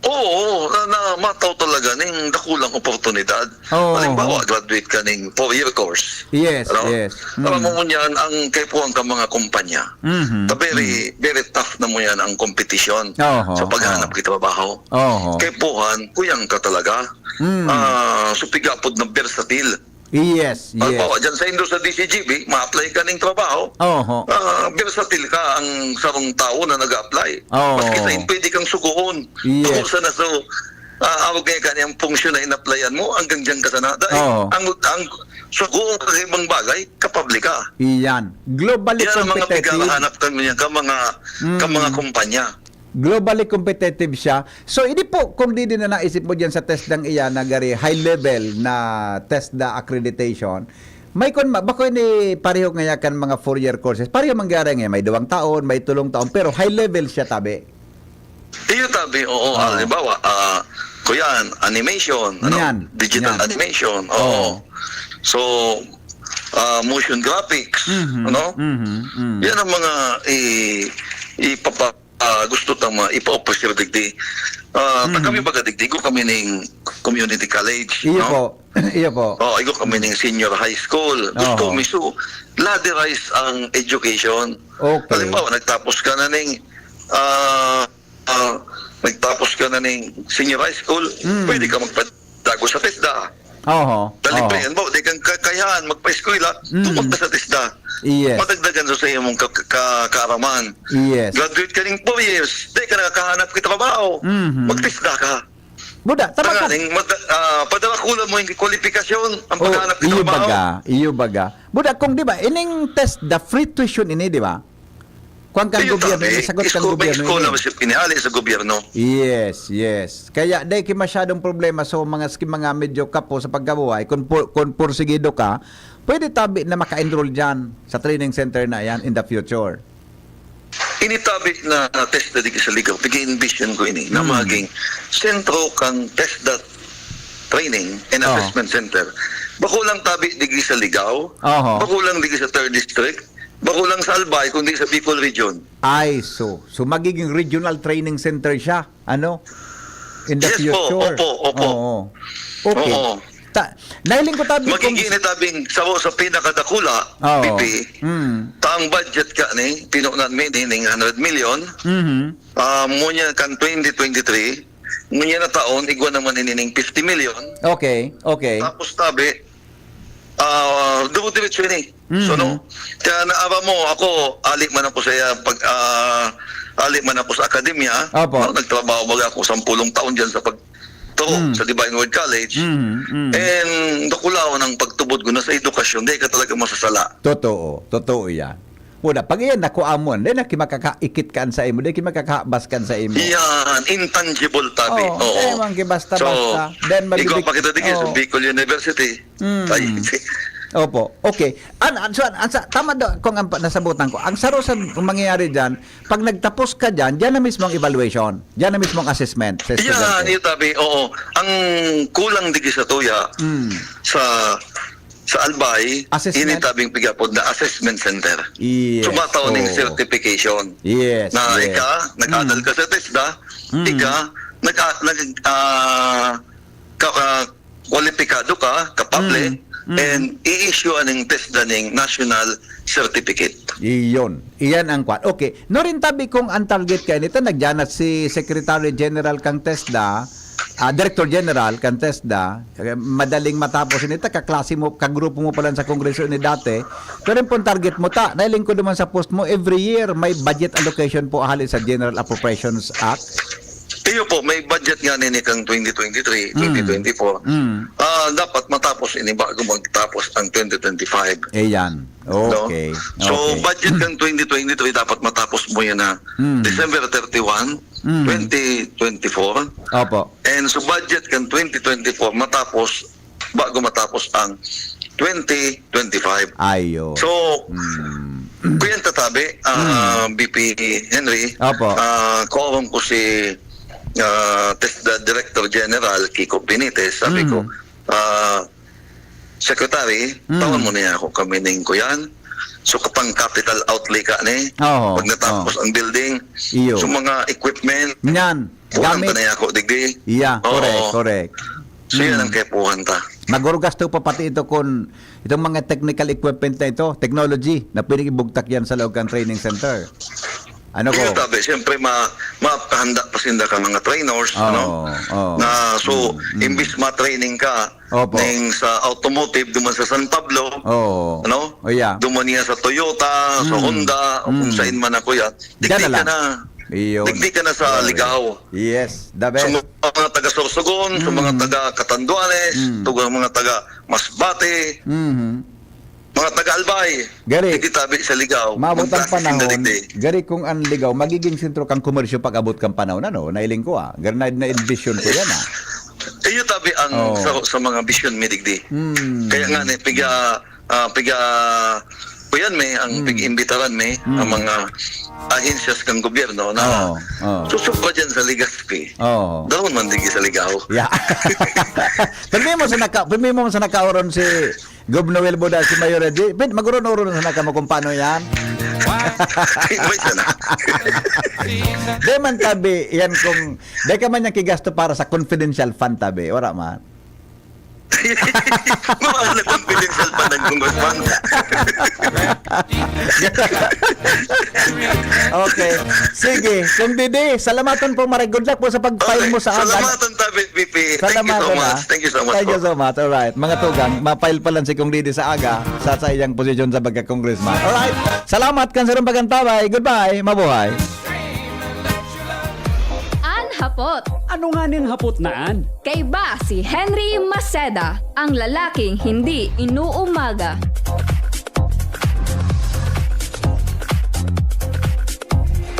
Oo, na mataw talaga ning dakulang oportunidad. Oo. Halimbawa, graduate ka ning 4-year course. Yes, Ano? yes. Alam mo yan, ang kaipuan ka mga kumpanya. Mhm. Very tough na mo yan ang competition Oo, sa paghanap kita trabaho. Oo. Kaipuhan, kuyang ka talaga. Mm. Supigapod na versatile. Yes, yes. Halimbawa, dyan sa industry sa DCGB, ma-apply ka ng trabaho. Oo. Versatile ka ang sarong tao na nag-apply. Oo. Maski sa pwede kang sukuhon. Yes. Tungkol sa naso, awag ngayon kanyang function na in-applyan mo, hanggang dyan ka sa nada. Oo. Ang sukuon ka ibang bagay, kapabli ka. Iyan. Globally Yan ang mga competitive. pigalahanap kanya ka mga kumpanya. Globally competitive siya. So, hindi po, kung di din na naisip mo dyan sa test ng iya na gari high level na test na accreditation, may kon bako ini pareho nga kan mga 4-year courses. Pareho mangyari nga may 2 taon, may 3 taon, pero high level siya tabi. Iyo tabi, oo. Halimbawa, kuyan, animation, Yan. digital Yan. animation, oo. So, motion graphics, Yan ang mga gusto tama ipa-offer digdi. Kami baga digdi ko kami ning community college, Iyo po. Iyo po. Oh, igo kami ning senior high school. Gusto miso laderize ang education. Okay. Halimbawa, nagtapos ka na ning senior high school, pwede ka magpadago sa TESDA. Oo. Dalipayan mo, di kang kakayahan magpa-eskwela, tungkol ka sa TESDA. Yes. Madagdagan sa imong kaaraman. Yes. Graduate ka ning 4 years, di ka nakakahanap kita trabaho. Mag-TESDA ka. Buda, tama ka. Padala kulang mo yung kwalifikasyon ang paghanap kita iyo trabaho. baga, iyo baga. Buda, kung di ba, ining test, the free tuition ini, di ba? Kung kang gobyerno, sagot kang gobyerno May ini. na masip pinihali sa gobyerno. Yes, yes. Kaya dahil masyadong problema sa mga medyo kapo sa pagkabuhay, kung pursigido ka, pwede tabi na maka-enroll dyan sa training center na yan in the future. Initabi na test na digi sa ligaw, pigi-envision ko ini na maging sentro kang test that training and assessment center. Bako lang tabi digi sa ligaw, bako lang digi sa 3rd district, bako lang sa Albay, kundi sa Bicol region. Ay, so magiging regional training center siya, ano? In the Yes future. po, opo. Oo. Okay. Oo. Nahiling ko tabi Magiging itabing sa pinakadakula, PP, taang budget ka ni, pinunan mi ning 100 million, munya kan 2023, munya na taon, igwa naman inining 50 million. Okay, okay. Tapos tabi, dubuti ni. So no, kaya naaba mo ako, alik man ako sa alik man ako sa akademya, no, nagtrabaho baga ako 10 taon diyan sa sa Divine Word College. And dakulaw ng pagtubod ko na sa edukasyon, di ka talaga masasala. Totoo yan. Una, pag iyan naku amon, di na kimakakaikit kan sa imo, di kimakakabas kan sa imo. Yan, intangible tabi. Oo. Ewan basta-basta. Then ikaw pakita digis sa Bicol University. Opo. Okay. Tama daw kung nasabutan ko. Ang saro sa mangyayari dyan, pag nagtapos ka dyan, dyan na mismo ang evaluation. Dyan na mismo ang assessment. Yan, ito tabi. Oo. Ang kulang digi sa tuya, sa Albay, initabing pigapod na assessment center. Yes. Sumataw ng certification. Yes. Na ika, nag-adal ka sa TESDA, ika, kwalipikado ka, kapable, and i-issue ng TESDA ng national certificate. Iyon. Iyan ang kwan. Okay. No rin tabi kung ang target kayo nito, nagjanat si Secretary General kang TESDA, Director General kan TESDA, madaling matapos nito, kaklase mo, kagrupo mo pala sa kongreso ni dati, pero yung target mo ta, nailing ko naman sa post mo, every year may budget allocation po ahali sa General Appropriations Act. Iyo po, may budget nga nini kang 2023, 2024. Dapat matapos ini bago magtapos ang 2025. Ayan. Okay. So, Okay. budget kang 2023, dapat matapos mo yan na December 31, 2024. Opo. And so, budget kang 2024, bago matapos ang 2025. Ayo. So, Kuya Tatabe, BP Henry, Opo. Kawang ko si TESDA Director General Kiko Benitez, sabi ko, Secretary, tawan mo niya ako, kami ning ko yan. So kapang capital outlay ka ni, Oo, pag natapos ang building, Iyo. so mga equipment, Yan. puhan Gamit. pa niya ako, digdi. Yeah, correct, Oo. correct. So yan ang kaya puhan ta. Magurgasto pa pati ito kung itong mga technical equipment na ito, technology, na pwedeng ibugtak yan sa loob ng training center. Ano ko? Kuya Tabe, siyempre mapahanda pa sinda ka mga trainers, Oo, oo. na so imbis ma-training ka Opo. ning sa automotive duman sa San Pablo, Oo. ano? Oh, yeah. Duman niya sa Toyota, sa Honda, o kung saan man ako yan. Diyan Digdi na ka lang. na. Iyon. Digdi ka na sa Ligao. Yes, the Sa best. mga taga Sorsogon, sa mga taga Catanduanes, sa mga taga Masbate, mga taga Albay. Gari. Digdi tabi sa Ligao. Maabot ang Mag-practice in the panahon, digdi. gari kung ang ligaw, magiging sentro kang komersyo pag abot kang panahon, ano? Nailing ko Gari na envision ko yan Iyo tabi ang sa mga vision mi digdi. Kaya nga ni piga kuyan may ang pig-imbitaran may ang mga ahensyas kang gobyerno na susubra dyan sa Ligaspi. Daon man digi sa Ligao. Yeah. Permi mo sa nakaoron si Gob Noel Boda, si Mayor Eddie. Maguron-uron sa naka mo kung paano yan. May sana. Di man tabi, yan kung, di ka man yung kigasto para sa confidential fund tabi. Wala man. Mga nag-confidential pa ng congressman. Okay. Sige. Kung didi, salamatan po Mare. Good luck po sa pag-file mo sa agad. Salamatan tabi, BP. Thank you so much. Thank you so much. Thank you so much. Alright. Mga tugang, ma-file pa lang si Kung Didi sa aga sa iyang posisyon sa pagka-congressman. Alright. Salamat kan sa pagkantabay. Goodbye. Mabuhay. Hapot. Ano nga ning hapot naan? Kay ba si Henry Maceda, ang lalaking hindi inuumaga.